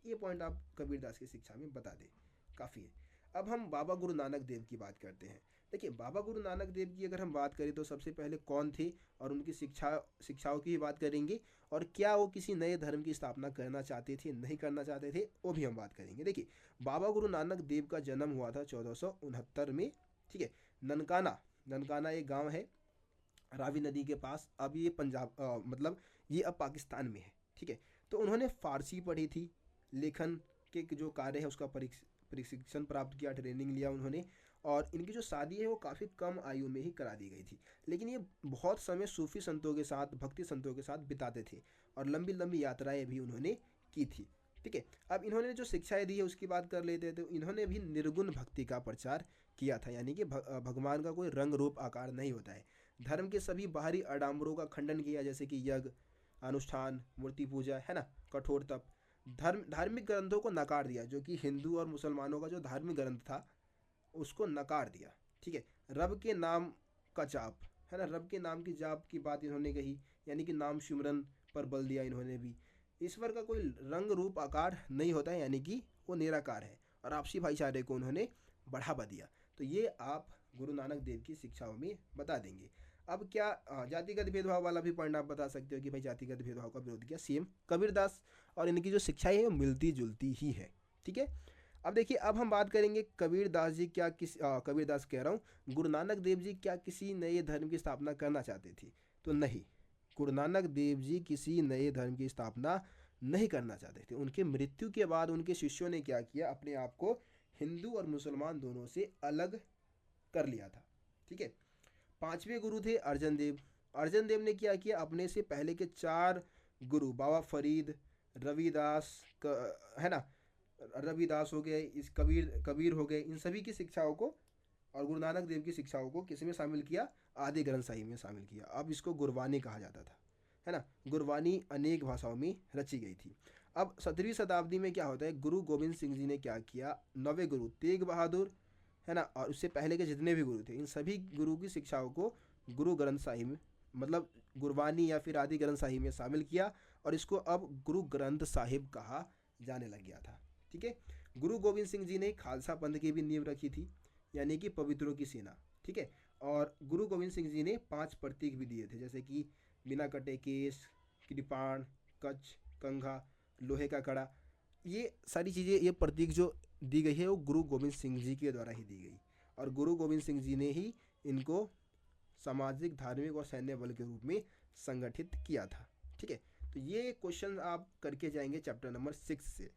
ये पॉइंट आप कबीरदास की शिक्षा में बता दें, काफ़ी है। अब हम बाबा गुरु नानक देव की बात करते हैं। देखिए बाबा गुरु नानक देव की अगर हम बात करें तो सबसे पहले कौन थे और उनकी शिक्षाओं की भी बात करेंगे, और क्या वो किसी नए धर्म की स्थापना करना चाहते थे, नहीं करना चाहते थे, वो भी हम बात करेंगे। देखिए बाबा गुरु नानक देव का जन्म हुआ था 1469 में, ठीक है। ननकाना, ननकाना एक गांव है रावी नदी के पास। अब ये पंजाब मतलब ये अब पाकिस्तान में है, ठीक है। तो उन्होंने फारसी पढ़ी थी, लेखन के जो कार्य है उसका प्रशिक्षण प्राप्त किया, ट्रेनिंग लिया उन्होंने। और इनकी जो शादी है वो काफ़ी कम आयु में ही करा दी गई थी, लेकिन ये बहुत समय सूफी संतों के साथ, भक्ति संतों के साथ बिताते थे और लंबी लंबी यात्राएं भी उन्होंने की थी, ठीक है। अब इन्होंने जो शिक्षाएं दी है उसकी बात कर लेते हैं। तो इन्होंने भी निर्गुण भक्ति का प्रचार किया था, यानी कि भगवान का कोई रंग रूप आकार नहीं होता है। धर्म के सभी बाहरी आडंबरों का खंडन किया, जैसे कि यज्ञ, अनुष्ठान, मूर्ति पूजा, है ना, कठोर तप। धार्मिक ग्रंथों को नकार दिया, जो कि हिंदू और मुसलमानों का जो धार्मिक ग्रंथ था उसको नकार दिया, ठीक है। रब के नाम का जाप, है ना, रब के नाम की जाप की बात इन्होंने कही, यानी कि नाम सिमरन पर बल दिया इन्होंने भी। ईश्वर का कोई रंग रूप आकार नहीं होता है, यानी कि वो निराकार है। और आपसी भाईचारे को उन्होंने बढ़ावा दिया। तो ये आप गुरु नानक देव की शिक्षाओं में बता देंगे। अब क्या जातिगत भेदभाव वाला भी पॉइंट आप बता सकते हो कि भाई जातिगत भेदभाव का विरोध किया सेम कबीरदास, और इनकी जो शिक्षाएं है वो मिलती जुलती ही है, ठीक है। अब देखिए अब हम बात करेंगे कबीरदास जी क्या कबीरदास कह रहा हूँ, गुरु नानक देव जी क्या किसी नए धर्म की स्थापना करना चाहते थे? तो नहीं, गुरु नानक देव जी किसी नए धर्म की स्थापना नहीं करना चाहते थे। उनके मृत्यु के बाद उनके शिष्यों ने क्या किया, अपने आप को हिंदू और मुसलमान दोनों से अलग कर लिया था, ठीक है। पांचवें गुरु थे अर्जन देव। अर्जन देव ने क्या किया, अपने से पहले के चार गुरु बाबा फरीद, रविदास है ना, रविदास हो गए, इस कबीर कबीर हो गए, इन सभी की शिक्षाओं को और गुरु नानक देव की शिक्षाओं को किस में शामिल किया, आदि ग्रंथ साहिब में शामिल किया। अब इसको गुरबानी कहा जाता था, है ना। गुरबानी अनेक भाषाओं में रची गई थी। अब 17वीं शताब्दी में क्या होता है, गुरु गोविंद सिंह जी ने क्या किया, नवे गुरु तेग बहादुर, है ना, और उससे पहले के जितने भी गुरु थे, इन सभी गुरु की शिक्षाओं को गुरु ग्रंथ साहिब में, मतलब गुरबानी या फिर आदि ग्रंथ साहिब में शामिल किया, और इसको अब गुरु ग्रंथ साहिब कहा जाने लग गया था, ठीक है। गुरु गोविंद सिंह जी ने खालसा पंथ की भी नींव रखी थी, यानी कि पवित्रों की सेना, ठीक है। और गुरु गोविंद सिंह जी ने 5 प्रतीक भी दिए थे, जैसे कि बिना कटे केस, कृपाण, कच्छ, कंघा, लोहे का कड़ा। ये सारी चीज़ें, ये प्रतीक जो दी गई है वो गुरु गोविंद सिंह जी के द्वारा ही दी गई, और गुरु गोविंद सिंह जी ने ही इनको सामाजिक, धार्मिक और सैन्य बल के रूप में संगठित किया था, ठीक है। तो ये क्वेश्चन आप करके जाएंगे चैप्टर नंबर 6 से।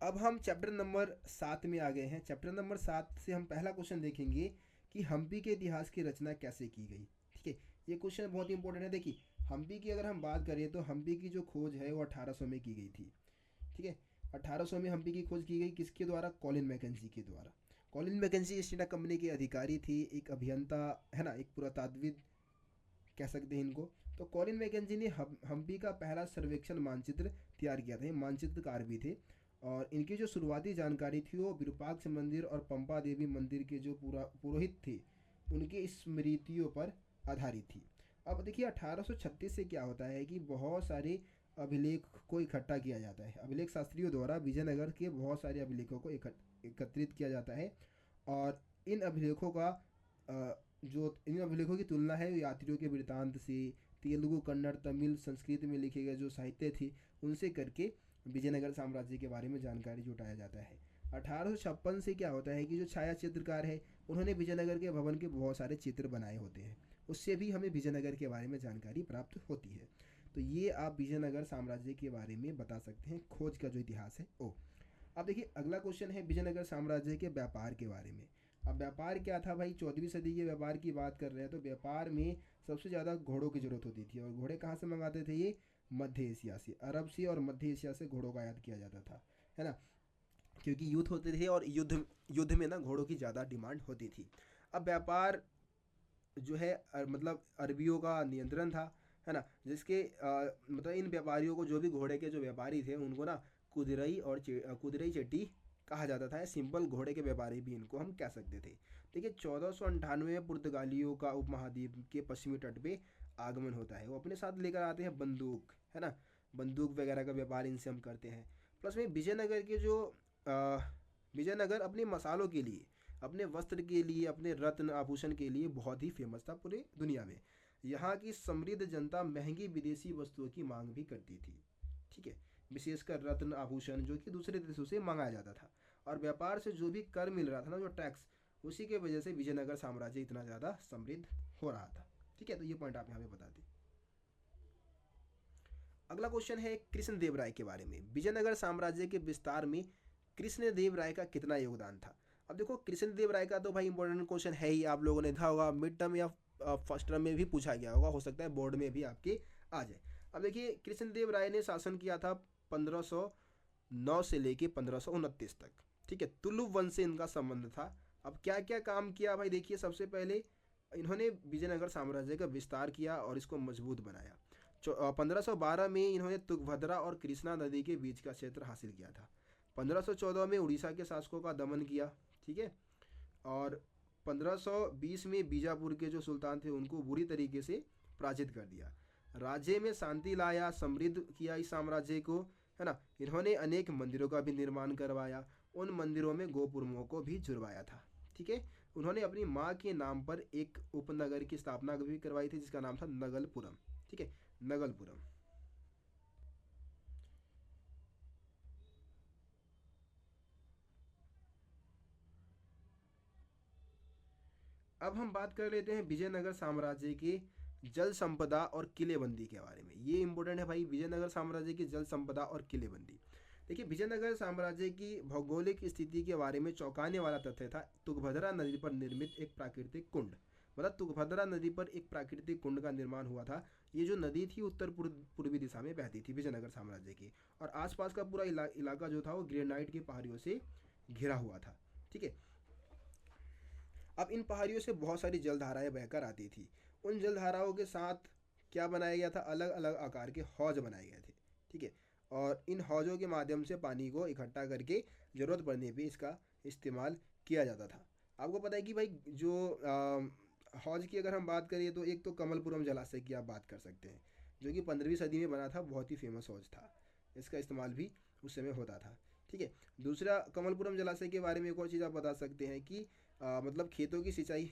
अब हम चैप्टर नंबर 7 में आ गए हैं। चैप्टर नंबर 7 से हम पहला क्वेश्चन देखेंगे कि हम्पी के इतिहास की रचना कैसे की गई, ठीक है। ये क्वेश्चन बहुत इंपॉर्टेंट है। देखिए हम्पी की अगर हम बात करें तो हम्पी की जो खोज है वो 1800 में की गई थी, ठीक है। 1800 में हम्पी की खोज की गई, किसके द्वारा, कॉलिन मैकेंजी के द्वारा। Colin McKenzie east India company के अधिकारी थी, एक अभियंता, है ना, एक पुरातात्विद कह सकते हैं इनको। तो कॉलिन मैकेंजी ने हम्पी का पहला सर्वेक्षण मानचित्र तैयार किया था, ये मानचित्रकार भी थे। और इनकी जो शुरुआती जानकारी थी वो विरूपाक्ष मंदिर और पंपा देवी मंदिर के जो पुरोहित थे उनकी स्मृतियों पर आधारित थी। अब देखिए 1836 से क्या होता है कि बहुत सारे अभिलेख को इकट्ठा किया जाता है। अभिलेख शास्त्रियों द्वारा विजयनगर के बहुत सारे अभिलेखों को एकत्रित किया जाता है, और इन अभिलेखों का जो इन अभिलेखों की तुलना है यात्रियों के वृत्तांत से, तेलुगु, कन्नड़, तमिल, संस्कृत में लिखे गए जो साहित्य थे उनसे करके विजयनगर साम्राज्य के बारे में जानकारी जुटाया जाता है। 1856 से क्या होता है कि जो छाया चित्रकार है उन्होंने विजयनगर के भवन के बहुत सारे चित्र बनाए होते हैं, उससे भी हमें विजयनगर के बारे में जानकारी प्राप्त होती है। तो ये आप विजयनगर साम्राज्य के बारे में बता सकते हैं, खोज का जो इतिहास है वो। अब देखिए अगला क्वेश्चन है विजयनगर साम्राज्य के व्यापार के बारे में। अब व्यापार क्या था भाई, 14वीं सदी के व्यापार की बात कर रहे हैं। तो व्यापार में सबसे ज़्यादा घोड़ों की जरूरत होती थी, और घोड़े कहाँ से मंगाते थे, ये मध्य एशिया से, अरब से और मध्य एशिया से घोड़ों का आयात किया जाता था, है ना, क्योंकि युद्ध होते थे और युद्ध युद्ध में ना घोड़ों की ज़्यादा डिमांड होती थी। अब व्यापार जो है मतलब अरबियों का नियंत्रण था, है ना, जिसके मतलब इन व्यापारियों को, जो भी घोड़े के जो व्यापारी थे उनको ना कुदिरई और कुदिरई चेट्टी कहा जाता था, या सिंपल घोड़े के व्यापारी भी इनको हम कह सकते थे। देखिए 1498 में पुर्तगालियों का उपमहाद्वीप के पश्चिमी तट पे आगमन होता है। वो अपने साथ लेकर आते हैं बंदूक, है ना, बंदूक वगैरह का व्यापार इनसे हम करते हैं। प्लस में विजयनगर के जो अ, विजयनगर अपने मसालों के लिए, अपने वस्त्र के लिए, अपने रत्न आभूषण के लिए बहुत ही फेमस था पूरे दुनिया में। यहाँ की समृद्ध जनता महंगी विदेशी वस्तुओं की मांग भी करती थी, ठीक है, विशेषकर रत्न आभूषण जो कि दूसरे देशों से मंगाया जाता था। और व्यापार से जो भी कर मिल रहा था ना, जो टैक्स, उसी के वजह से विजयनगर साम्राज्य इतना ज़्यादा समृद्ध हो रहा था। ठीक है, तो ये पॉइंट आप यहाँ पे बता दें। अगला क्वेश्चन है कृष्णदेव राय के बारे में। विजयनगर साम्राज्य के विस्तार में कृष्णदेव राय का कितना योगदान था? अब देखो कृष्णदेव राय का तो भाई इंपॉर्टेंट क्वेश्चन है ही, आप लोगों ने देखा होगा मिड टर्म या फर्स्ट टर्म में भी पूछा गया होगा, हो सकता है बोर्ड में भी आपके आ जाए। अब देखिए कृष्णदेव राय ने शासन किया था 1509 से लेके 1529 तक, ठीक है। तुलुप वंश से इनका संबंध था। अब क्या क्या काम किया भाई, देखिए सबसे पहले इन्होंने विजयनगर साम्राज्य का विस्तार किया और इसको मजबूत बनाया। 1512 में इन्होंने तुंगभद्रा और कृष्णा नदी के बीच का क्षेत्र हासिल किया था। 1514 में उड़ीसा के शासकों का दमन किया, ठीक है। और 1520 में बीजापुर के जो सुल्तान थे उनको बुरी तरीके से पराजित कर दिया। राज्य में शांति लाया, समृद्ध किया इस साम्राज्य को, है ना। इन्होंने अनेक मंदिरों का भी निर्माण करवाया, उन मंदिरों में गोपुरमों को भी जुड़वाया था, ठीक है। उन्होंने अपनी माँ के नाम पर एक उपनगर की स्थापना भी करवाई थी जिसका नाम था नगलपुरम, ठीक है, नगलपुरम। अब हम बात कर लेते हैं विजयनगर साम्राज्य के जल संपदा और किलेबंदी के बारे में। ये इंपॉर्टेंट है भाई, विजयनगर साम्राज्य की जल संपदा और किलेबंदी। देखिए विजयनगर साम्राज्य की भौगोलिक स्थिति के बारे में चौंकाने वाला तथ्य था तुंगभद्रा नदी पर निर्मित एक प्राकृतिक कुंड। मतलब तुंगभद्रा नदी पर एक प्राकृतिक कुंड का निर्माण हुआ था। ये जो नदी थी उत्तर पूर्वी दिशा में बहती थी विजयनगर साम्राज्य की, और आसपास का पूरा इलाका जो था वो ग्रेनाइट की पहाड़ियों से घिरा हुआ था, ठीक है। अब इन पहाड़ियों से बहुत सारी जलधाराएं बहकर आती थी। उन जलधाराओं के साथ क्या बनाया गया था, अलग अलग आकार के हौज बनाए गए थे, ठीक है। और इन हौजों के माध्यम से पानी को इकट्ठा करके ज़रूरत पड़ने पे इसका इस्तेमाल किया जाता था। आपको पता है कि भाई जो हौज की अगर हम बात करें तो एक तो कमलपुरम जलाशय की आप बात कर सकते हैं, जो कि 15वीं सदी में बना था, बहुत ही फेमस हौज था। इसका इस्तेमाल भी उस समय होता था, ठीक है। दूसरा कमलपुरम जलाशय के बारे में एक और चीज़ आप बता सकते हैं कि मतलब खेतों की सिंचाई,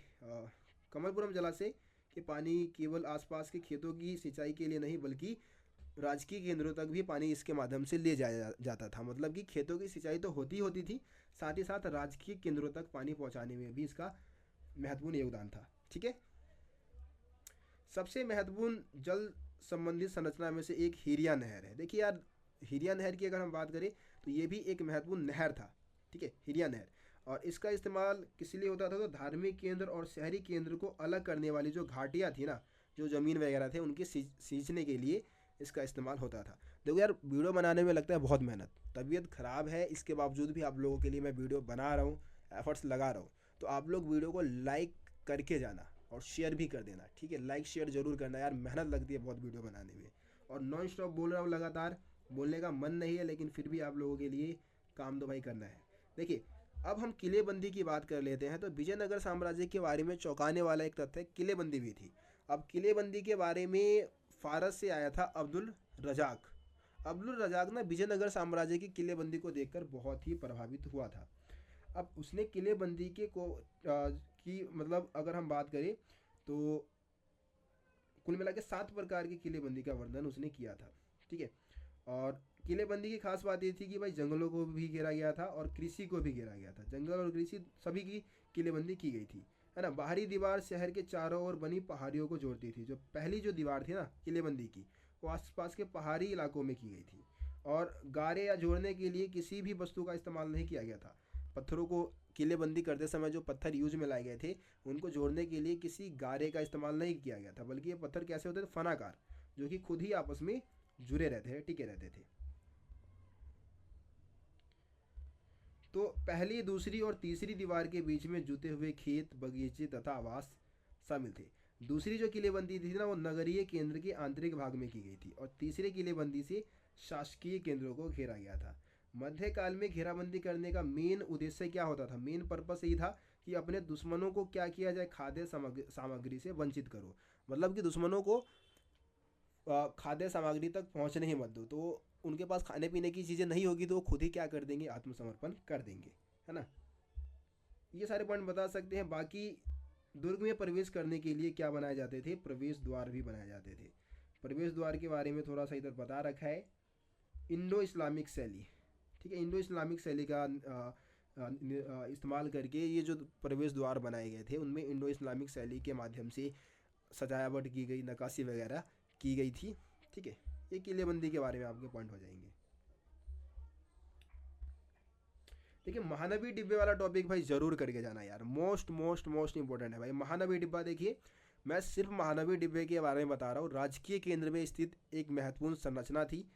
कमलपुरम जलाशय के पानी केवल आसपास के खेतों की सिंचाई के लिए नहीं बल्कि राजकीय केंद्रों तक भी पानी इसके माध्यम से ले जाया जाता था। मतलब कि खेतों की सिंचाई तो होती थी, साथ ही साथ राजकीय केंद्रों तक पानी पहुंचाने में भी इसका महत्वपूर्ण योगदान था, ठीक है। सबसे महत्वपूर्ण जल संबंधित संरचना में से एक हिरिया नहर है। देखिए यार हिरिया नहर की अगर हम बात करें तो ये भी एक महत्वपूर्ण नहर था, ठीक है, हिरिया नहर। और इसका इस्तेमाल किस लिए होता था, तो धार्मिक केंद्र और शहरी केंद्र को अलग करने वाली जो घाटियाँ थी ना, जो ज़मीन वगैरह थे उनके सींचने के लिए इसका इस्तेमाल होता था। देखो यार वीडियो बनाने में लगता है बहुत मेहनत, तबीयत ख़राब है, इसके बावजूद भी आप लोगों के लिए मैं वीडियो बना रहा हूँ, एफर्ट्स लगा रहा हूँ। तो आप लोग वीडियो को लाइक करके जाना और शेयर भी कर देना, ठीक है। लाइक शेयर जरूर करना यार, मेहनत लगती है बहुत वीडियो बनाने में। और नॉन स्टॉप बोल रहा हूँ लगातार, बोलने का मन नहीं है लेकिन फिर भी आप लोगों के लिए काम तो भाई करना है। देखिए अब हम किलेबंदी की बात कर लेते हैं। तो विजयनगर साम्राज्य के बारे में चौंकाने वाला एक तथ्य किलेबंदी भी थी। अब किलेबंदी के बारे में फारस से आया था अब्दुल रजाक। अब्दुल रजाक ना विजयनगर साम्राज्य की किलेबंदी को देखकर बहुत ही प्रभावित हुआ था। अब उसने किलेबंदी के को की मतलब अगर हम बात करें तो कुल मिला के 7 प्रकार की किलेबंदी का वर्णन उसने किया था, ठीक है। और किलेबंदी की खास बात ये थी कि भाई जंगलों को भी घेरा गया था और कृषि को भी घेरा गया था। जंगल और कृषि सभी की किलेबंदी की गई थी, है ना। बाहरी दीवार शहर के चारों ओर बनी पहाड़ियों को जोड़ती थी। जो पहली जो दीवार थी ना किलेबंदी की, वो आसपास के पहाड़ी इलाकों में की गई थी। और गारे या जोड़ने के लिए किसी भी वस्तु का इस्तेमाल नहीं किया गया था। पत्थरों को किलेबंदी करते समय जो पत्थर यूज में लाए गए थे उनको जोड़ने के लिए किसी गारे का इस्तेमाल नहीं किया गया था, बल्कि ये पत्थर कैसे होते थे, फनाकार, जो कि खुद ही आपस में जुड़े रहते थे, टिके रहते थे। तो पहली दूसरी और तीसरी दीवार के बीच में जुते हुए खेत बगीचे तथा आवास शामिल थे। दूसरी जो किलेबंदी थी ना वो नगरीय केंद्र के आंतरिक भाग में की गई थी और तीसरी किलेबंदी से शासकीय केंद्रों को घेरा गया था। मध्यकाल में घेराबंदी करने का मेन उद्देश्य क्या होता था, मेन पर्पस यही था कि अपने दुश्मनों को क्या किया जाए, खाद्य सामग्री से वंचित करो। मतलब कि दुश्मनों को खाद्य सामग्री तक पहुंचने ही मत दो, तो उनके पास खाने पीने की चीज़ें नहीं होगी तो वो खुद ही क्या कर देंगे, आत्मसमर्पण कर देंगे, है ना। ये सारे पॉइंट बता सकते हैं। बाकी दुर्ग में प्रवेश करने के लिए क्या बनाए जाते थे, प्रवेश द्वार भी बनाए जाते थे। प्रवेश द्वार के बारे में थोड़ा सा इधर बता रखा है। इंडो इस्लामिक शैली, ठीक है, इंडो इस्लामिक शैली का इस्तेमाल करके ये जो प्रवेश द्वार बनाए गए थे उनमें इंडो इस्लामिक शैली के माध्यम से सजावट की गई, नक्काशी वगैरह की गई थी। ठीक है, ये किलेबंदी के बारे में आपके पॉइंट हो जाएंगे। देखिए महानवी डिब्बे वाला टॉपिक भाई जरूर करके जाना यार, मोस्ट मोस्ट मोस्ट इंपॉर्टेंट है भाई। महानवी डिब्बा देखिए, मैं सिर्फ महानवी डिब्बे के बारे में बता रहा हूँ। राजकीय केंद्र में स्थित एक महत्वपूर्ण संरचना थी,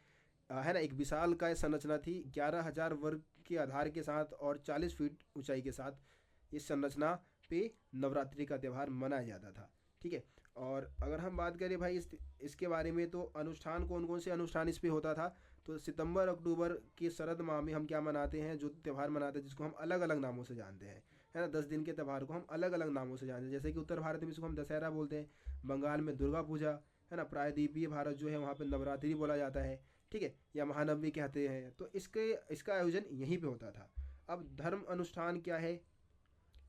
है ना, एक विशाल काय संरचना थी। 11,000 वर्ग के आधार के साथ और 40 फीट ऊंचाई के साथ इस संरचना पे नवरात्रि का त्यौहार मनाया जाता था। ठीक है, और अगर हम बात करें भाई इसके बारे में, तो अनुष्ठान कौन कौन से अनुष्ठान इस पे होता था, तो सितंबर अक्टूबर के शरद माह में हम क्या मनाते हैं, जो त्यौहार मनाते हैं जिसको हम अलग अलग नामों से जानते हैं, है ना। 10 दिन के त्यौहार को हम अलग अलग नामों से जानते हैं, जैसे कि उत्तर भारत में इसको हम दशहरा बोलते हैं, बंगाल में दुर्गा पूजा, है ना, प्रायद्वीपीय भारत जो है वहाँ पे नवरात्रि बोला जाता है। ठीक है, या महानवमी कहते हैं। तो इसका आयोजन यहीं पे होता था। अब धर्म अनुष्ठान क्या है,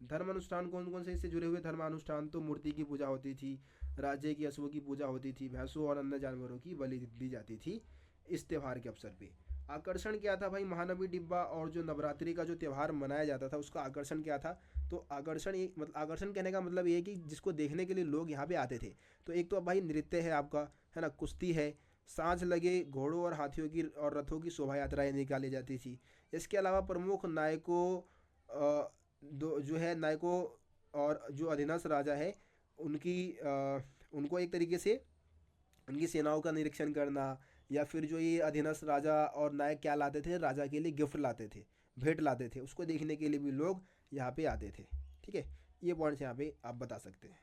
धर्म अनुष्ठान कौन कौन से इससे जुड़े हुए धर्मानुष्ठान, तो मूर्ति की पूजा होती थी, राज्य की अश्वों की पूजा होती थी, भैंसों और अन्य जानवरों की बलि दी जाती थी इस त्यौहार के अवसर पे। आकर्षण क्या था भाई, महानवी डिब्बा और जो नवरात्रि का जो त्यौहार मनाया जाता था उसका आकर्षण क्या था, तो आकर्षण ये मतलब, आकर्षण कहने का मतलब ये है कि जिसको देखने के लिए लोग यहाँ पे आते थे। तो एक तो अब भाई नृत्य है आपका, है ना, कुश्ती है, सांझ लगे घोड़ों और हाथियों की और रथों की शोभा यात्राएं निकाली जाती थी। इसके अलावा प्रमुख नायकों दो जो है नायकों और जो अधीनस्थ राजा है उनकी उनको एक तरीके से उनकी सेनाओं का निरीक्षण करना, या फिर जो ये अधीनस्थ राजा और नायक क्या लाते थे, राजा के लिए गिफ्ट लाते थे, भेंट लाते थे, उसको देखने के लिए भी लोग यहाँ पे आते थे। ठीक है, ये पॉइंट्स यहाँ पे आप बता सकते हैं।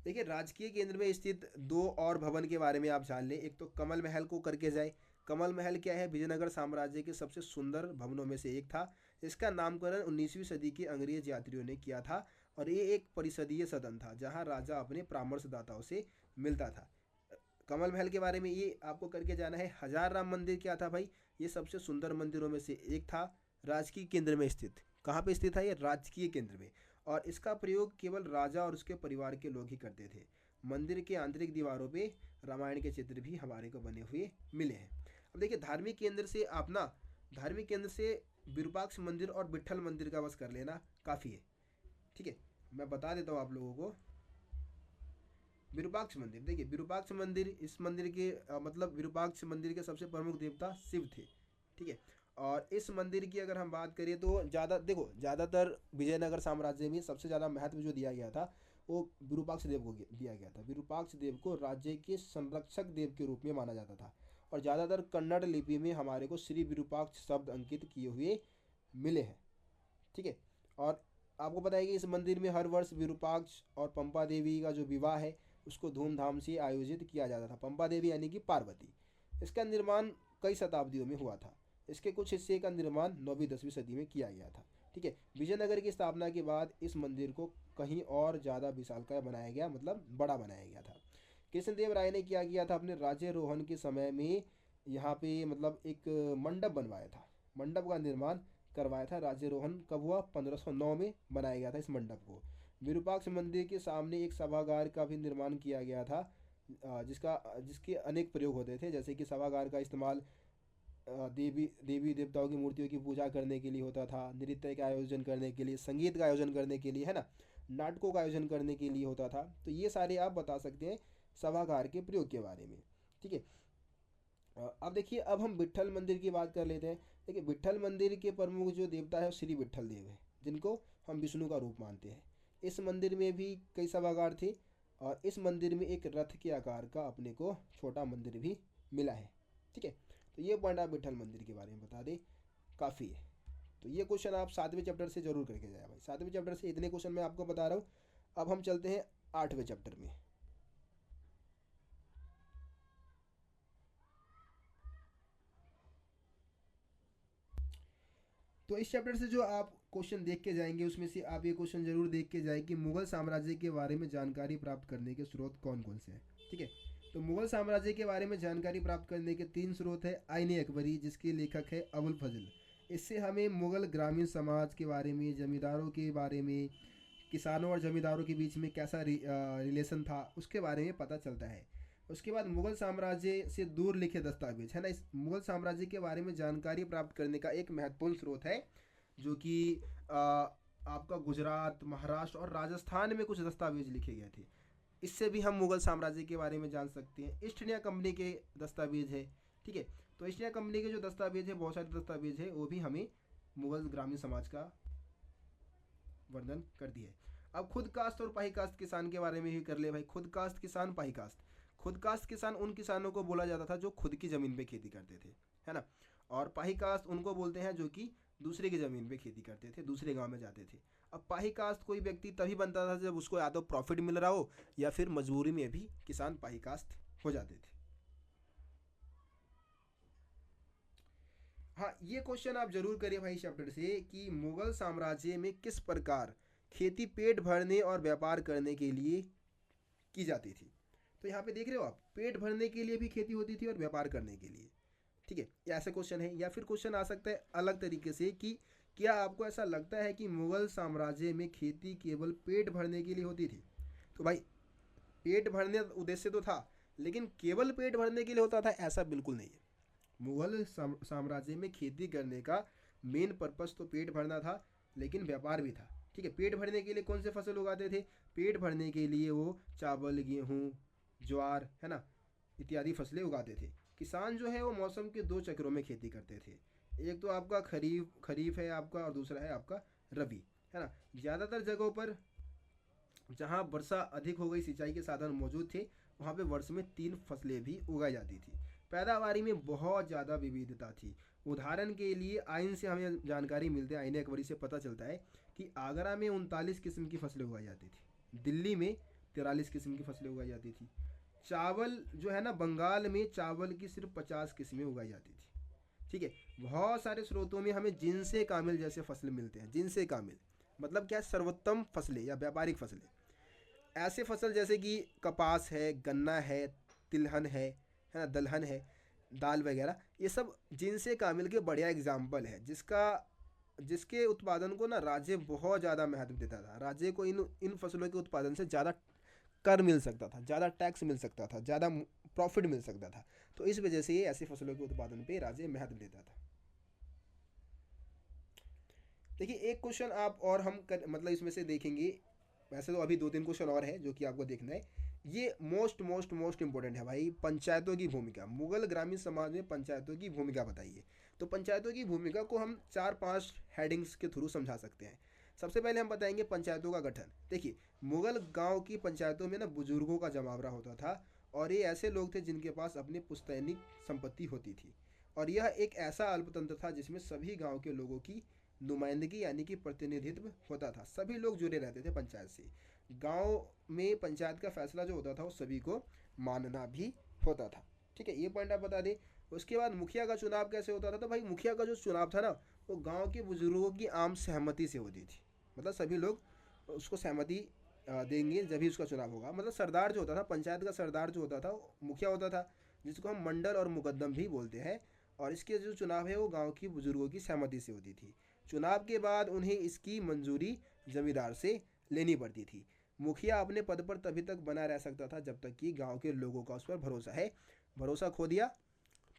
देखिए राजकीय केंद्र में स्थित दो और भवन के बारे में आप जान लें। एक तो कमल महल को करके जाए। कमल महल क्या है, विजयनगर साम्राज्य के सबसे सुंदर भवनों में से एक था। इसका नामकरण 19वीं सदी के अंग्रेज यात्रियों ने किया था और ये एक परिषदीय सदन था जहां राजा अपने परामर्शदाताओं से मिलता था। कमल महल के बारे में ये आपको करके जाना है। हजार राम मंदिर क्या था भाई, ये सबसे सुंदर मंदिरों में से एक था, राजकीय केंद्र में स्थित। कहाँ पे स्थित है ये, राजकीय केंद्र में। और इसका प्रयोग केवल राजा और उसके परिवार के लोग ही करते थे। मंदिर के आंतरिक दीवारों पे रामायण के चित्र भी हमारे को बने हुए मिले हैं। अब देखिए धार्मिक केंद्र से आप ना, धार्मिक केंद्र से विरूपाक्ष मंदिर और विट्ठल मंदिर का बस कर लेना काफ़ी है। ठीक है, मैं बता देता हूँ आप लोगों को। विरूपाक्ष मंदिर, देखिए विरूपाक्ष मंदिर, इस मंदिर के मतलब विरूपाक्ष मंदिर के सबसे प्रमुख देवता शिव थे। ठीक है, और इस मंदिर की अगर हम बात करें तो ज़्यादातर विजयनगर साम्राज्य में सबसे ज़्यादा महत्व जो दिया गया था वो विरूपाक्ष देव को दिया गया था। विरूपाक्ष देव को राज्य के संरक्षक देव के रूप में माना जाता था और ज़्यादातर कन्नड़ लिपि में हमारे को श्री विरूपाक्ष शब्द अंकित किए हुए मिले हैं। ठीक है, और आपको पता है कि इस मंदिर में हर वर्ष विरूपाक्ष और पंपा देवी का जो विवाह है उसको धूमधाम से आयोजित किया जाता था। पंपा देवी यानी कि पार्वती। इसका निर्माण कई शताब्दियों में हुआ था। इसके कुछ हिस्से का निर्माण 9वीं-10वीं सदी में किया गया था। ठीक है, विजयनगर की स्थापना के बाद इस मंदिर को कहीं और ज़्यादा विशालकाय बनाया गया, मतलब बड़ा बनाया गया था। कृष्णदेव राय ने क्या किया था, अपने राज्यारोहण के समय में यहाँ पे मतलब एक मंडप बनवाया था, मंडप का निर्माण करवाया था। राज्यारोहण कब हुआ, 1509 में बनाया गया था इस मंडप को। विरूपाक्ष मंदिर के सामने एक सभागार का भी निर्माण किया गया था, जिसके अनेक प्रयोग होते थे, जैसे कि सभागार का इस्तेमाल देवी देवताओं की मूर्तियों की पूजा करने के लिए होता था, नृत्य का आयोजन करने के लिए, संगीत का आयोजन करने के लिए, है ना, नाटकों का आयोजन करने के लिए होता था। तो ये सारे आप बता सकते हैं सभागार के प्रयोग के बारे में। ठीक है, अब देखिए अब हम विट्ठल मंदिर की बात कर लेते हैं। देखिए विट्ठल मंदिर के प्रमुख जो देवता है श्री विट्ठल देव है, जिनको हम विष्णु का रूप मानते हैं। इस मंदिर में भी कई सभागार थे और इस मंदिर में एक रथ के आकार का अपने को छोटा मंदिर भी मिला है। ठीक है, तो ये पॉइंट आप विट्ठल मंदिर के बारे में बता दें, काफ़ी है। तो ये क्वेश्चन आप 7वें चैप्टर से जरूर करके जाए भाई। 7वें चैप्टर से इतने क्वेश्चन मैं आपको बता रहा हूँ। अब हम चलते हैं 8वें चैप्टर में। तो इस चैप्टर से जो आप क्वेश्चन देख के जाएंगे उसमें से आप ये क्वेश्चन जरूर देख के जाए कि मुगल साम्राज्य के बारे में जानकारी प्राप्त करने के स्रोत कौन कौन से हैं। ठीक है, तो मुगल साम्राज्य के बारे में जानकारी प्राप्त करने के 3 स्रोत है। आईने अकबरी, जिसके लेखक है अबुल फजल। इससे हमें मुगल ग्रामीण समाज के बारे में, जमींदारों के बारे में, किसानों और जमींदारों के बीच में कैसा रिलेशन था उसके बारे में पता चलता है। उसके बाद मुगल साम्राज्य से दूर लिखे दस्तावेज है ना, इस मुगल साम्राज्य के बारे में जानकारी प्राप्त करने का एक महत्वपूर्ण स्रोत है, जो कि आपका गुजरात, महाराष्ट्र और राजस्थान में कुछ दस्तावेज लिखे गए थे। इससे भी हम मुगल साम्राज्य के बारे में जान सकते हैं। ईस्ट इंडिया कंपनी के दस्तावेज है। ठीक है, तो ईस्ट इंडिया कंपनी के जो दस्तावेज है, बहुत सारे दस्तावेज है, वो भी हमें मुगल ग्रामीण समाज का वर्णन कर दिए। अब खुद कास्ट और पाही कास्ट किसान के बारे में भी कर ले भाई। खुद कास्ट किसान, पाही कास्ट। खुद कास्ट किसान उन किसानों को बोला जाता था जो खुद की ज़मीन पे खेती करते थे, है ना। और पाही कास्ट उनको बोलते हैं जो कि दूसरे की ज़मीन पे खेती करते थे, दूसरे गांव में जाते थे। अब पाही कास्ट कोई व्यक्ति तभी बनता था जब उसको या तो प्रॉफिट मिल रहा हो या फिर मजबूरी में भी किसान पाही कास्ट हो जाते थे। हाँ, ये क्वेश्चन आप जरूर करिए भाई चैप्टर से कि मुगल साम्राज्य में किस प्रकार खेती पेट भरने और व्यापार करने के लिए की जाती थी। तो यहाँ पे देख रहे हो आप, पेट भरने के लिए भी खेती होती थी और व्यापार करने के लिए। ठीक है, ये ऐसा क्वेश्चन है। या फिर क्वेश्चन आ सकता है अलग तरीके से कि क्या आपको ऐसा लगता है कि मुगल साम्राज्य में खेती केवल पेट भरने के लिए होती थी। तो भाई पेट भरने उद्देश्य तो था, लेकिन केवल पेट भरने के लिए होता था ऐसा बिल्कुल नहीं है। मुगल साम्राज्य में खेती करने का मेन पर्पस तो पेट भरना था, लेकिन व्यापार भी था। ठीक है, पेट भरने के लिए कौन से फसल उगाते थे। पेट भरने के लिए वो चावल, गेहूँ, ज्वार, है ना, इत्यादि फसलें उगाते थे। किसान जो है वो मौसम के 2 चक्रों में खेती करते थे। एक तो आपका खरीफ खरीफ है आपका, और दूसरा है आपका रबी, है ना। ज़्यादातर जगहों पर जहाँ वर्षा अधिक हो गई, सिंचाई के साधन मौजूद थे, वहाँ पे वर्ष में 3 फसलें भी उगाई जाती थी। पैदावारी में बहुत ज़्यादा विविधता थी। उदाहरण के लिए आइन से हमें जानकारी मिलती है, आईने अकबरी से पता चलता है कि आगरा में 39 किस्म की फसलें उगाई जाती थी, दिल्ली में 43 किस्म की फसलें उगाई जाती थी। चावल जो है ना, बंगाल में चावल की सिर्फ 50 किस्में उगाई जाती थी। ठीक है, बहुत सारे स्रोतों में हमें जिनसे कामिल जैसे फसल मिलते हैं। जिनसे कामिल मतलब क्या, सर्वोत्तम फसलें या व्यापारिक फसलें। ऐसे फसल जैसे कि कपास है, गन्ना है, तिलहन है ना, दलहन है, दाल वगैरह, ये सब जिनसे कामिल के बढ़िया एग्जाम्पल है, जिसके उत्पादन को ना राज्य बहुत ज़्यादा महत्व देता था। राज्य को इन इन फसलों के उत्पादन से ज़्यादा कर मिल सकता था, ज़्यादा टैक्स मिल सकता था, ज़्यादा प्रॉफिट मिल सकता था। तो इस वजह से ये ऐसी फसलों के उत्पादन पे राज्य महत्व देता था। देखिए, एक क्वेश्चन आप और हम मतलब इसमें से देखेंगे। वैसे तो अभी 2-3 क्वेश्चन और है जो कि आपको देखना है। ये मोस्ट मोस्ट मोस्ट इंपॉर्टेंट है भाई, पंचायतों की भूमिका। मुगल ग्रामीण समाज में पंचायतों की भूमिका बताइए। तो पंचायतों की भूमिका को हम 4-5 हेडिंग्स के थ्रू समझा सकते हैं। सबसे पहले हम बताएंगे पंचायतों का गठन। देखिए, मुगल गांव की पंचायतों में ना बुजुर्गों का जमावड़ा होता था, और ये ऐसे लोग थे जिनके पास अपनी पुश्तैनी संपत्ति होती थी। और यह एक ऐसा अल्पतंत्र था जिसमें सभी गांव के लोगों की नुमाइंदगी यानी कि प्रतिनिधित्व होता था। सभी लोग जुड़े रहते थे पंचायत से। गांव में पंचायत का फैसला जो होता था वो सभी को मानना भी होता था। ठीक है, ये पॉइंट आप बता दें। उसके बाद मुखिया का चुनाव कैसे होता था। तो भाई मुखिया का जो चुनाव था ना, वो गांव के बुजुर्गों की आम सहमति से होती थी। मतलब सभी लोग उसको सहमति देंगे जब उसका चुनाव होगा। मतलब सरदार जो होता था, पंचायत का सरदार जो होता था वो मुखिया होता था, जिसको हम मंडल और मुकद्दम भी बोलते हैं। और इसके जो चुनाव है वो गांव की बुजुर्गों की सहमति से होती थी। चुनाव के बाद उन्हें इसकी मंजूरी जमींदार से लेनी पड़ती थी। मुखिया अपने पद पर तभी तक बना रह सकता था जब तक कि गांव के लोगों का उस पर भरोसा है। भरोसा खो दिया,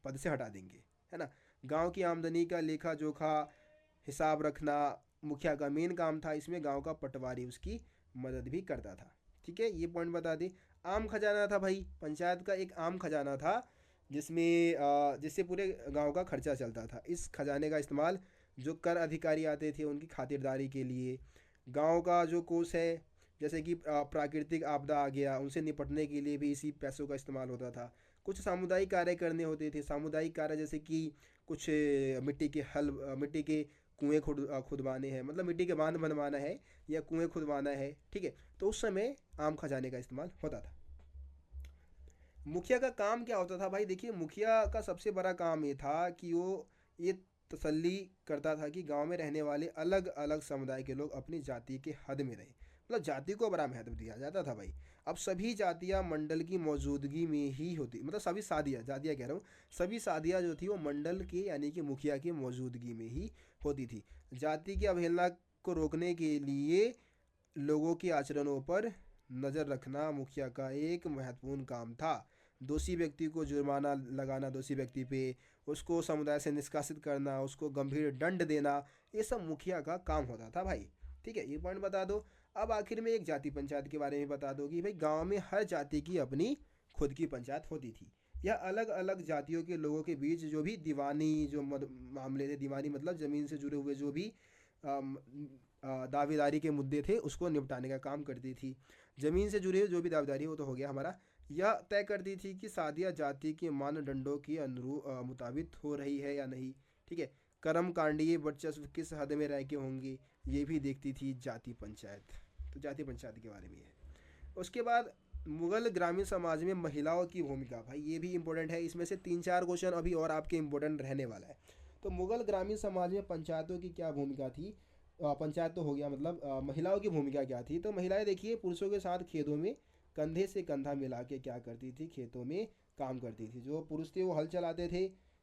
पद से हटा देंगे, है ना। गांव की आमदनी का लेखा जोखा, हिसाब रखना मुखिया का मेन काम था। इसमें गांव का पटवारी उसकी मदद भी करता था। ठीक है, ये पॉइंट बता दें। आम खजाना था भाई, पंचायत का एक आम खजाना था जिससे पूरे गांव का खर्चा चलता था। इस खजाने का इस्तेमाल जो कर अधिकारी आते थे उनकी खातिरदारी के लिए, गांव का जो कोष है जैसे कि प्राकृतिक आपदा आ गया उनसे निपटने के लिए भी इसी पैसों का इस्तेमाल होता था। कुछ सामुदायिक कार्य करने होते थे। सामुदायिक कार्य जैसे कि कुछ मिट्टी के खुदवाने हैं, मतलब मिट्टी के बांध बनवाना है या कुएं खुदवाना है, ठीक है, तो उस समय आम खजाने का इस्तेमाल होता था। मुखिया का काम क्या होता था भाई? देखिए, मुखिया का सबसे बड़ा काम ये था कि वो ये तसल्ली करता था कि गांव में रहने वाले अलग अलग समुदाय के लोग अपनी जाति के हद में रहें, मतलब जाति को बड़ा महत्व दिया जाता था भाई। अब सभी जातियां मंडल की मौजूदगी में ही होती, मतलब सभी शादियाँ, जातियाँ कह रहा हूँ, सभी शादियाँ जो थी वो मंडल के यानी कि मुखिया की मौजूदगी में ही होती थी। जाति की अवहेलना को रोकने के लिए लोगों के आचरणों पर नज़र रखना मुखिया का एक महत्वपूर्ण काम था। दोषी व्यक्ति को जुर्माना लगाना, दोषी व्यक्ति पे उसको समुदाय से निष्कासित करना, उसको गंभीर दंड देना, ये सब मुखिया का काम होता था भाई। ठीक है, ये पॉइंट बता दो। अब आखिर में एक जाति पंचायत के बारे में बता दो कि भाई गांव में हर जाति की अपनी खुद की पंचायत होती थी। यह अलग अलग जातियों के लोगों के बीच जो भी दीवानी जो मामले थे, दीवानी मतलब ज़मीन से जुड़े हुए जो भी दावेदारी के मुद्दे थे उसको निपटाने का काम करती थी। ज़मीन से जुड़े जो भी दावेदारी वो तो हो गया हमारा। यह तय करती थी कि शादियाँ जाति के मानदंडों के अनुरूप मुताबिक हो रही है या नहीं। ठीक है, कर्मकांडीय वर्चस्व किस हद में रह के होंगे ये भी देखती थी जाति पंचायत। तो जाति पंचायत के बारे में है। उसके बाद मुगल ग्रामीण समाज में महिलाओं की भूमिका, भाई ये भी इम्पोर्टेंट है। इसमें से 3-4 क्वेश्चन अभी और आपके इम्पोर्टेंट रहने वाला है। तो मुगल ग्रामीण समाज में पंचायतों की क्या भूमिका थी? पंचायत तो हो गया, मतलब महिलाओं की भूमिका क्या थी? तो महिलाएं देखिए पुरुषों के साथ खेतों में कंधे से कंधा मिला के क्या करती थी, खेतों में काम करती थी। जो पुरुष थे वो हल चलाते थे,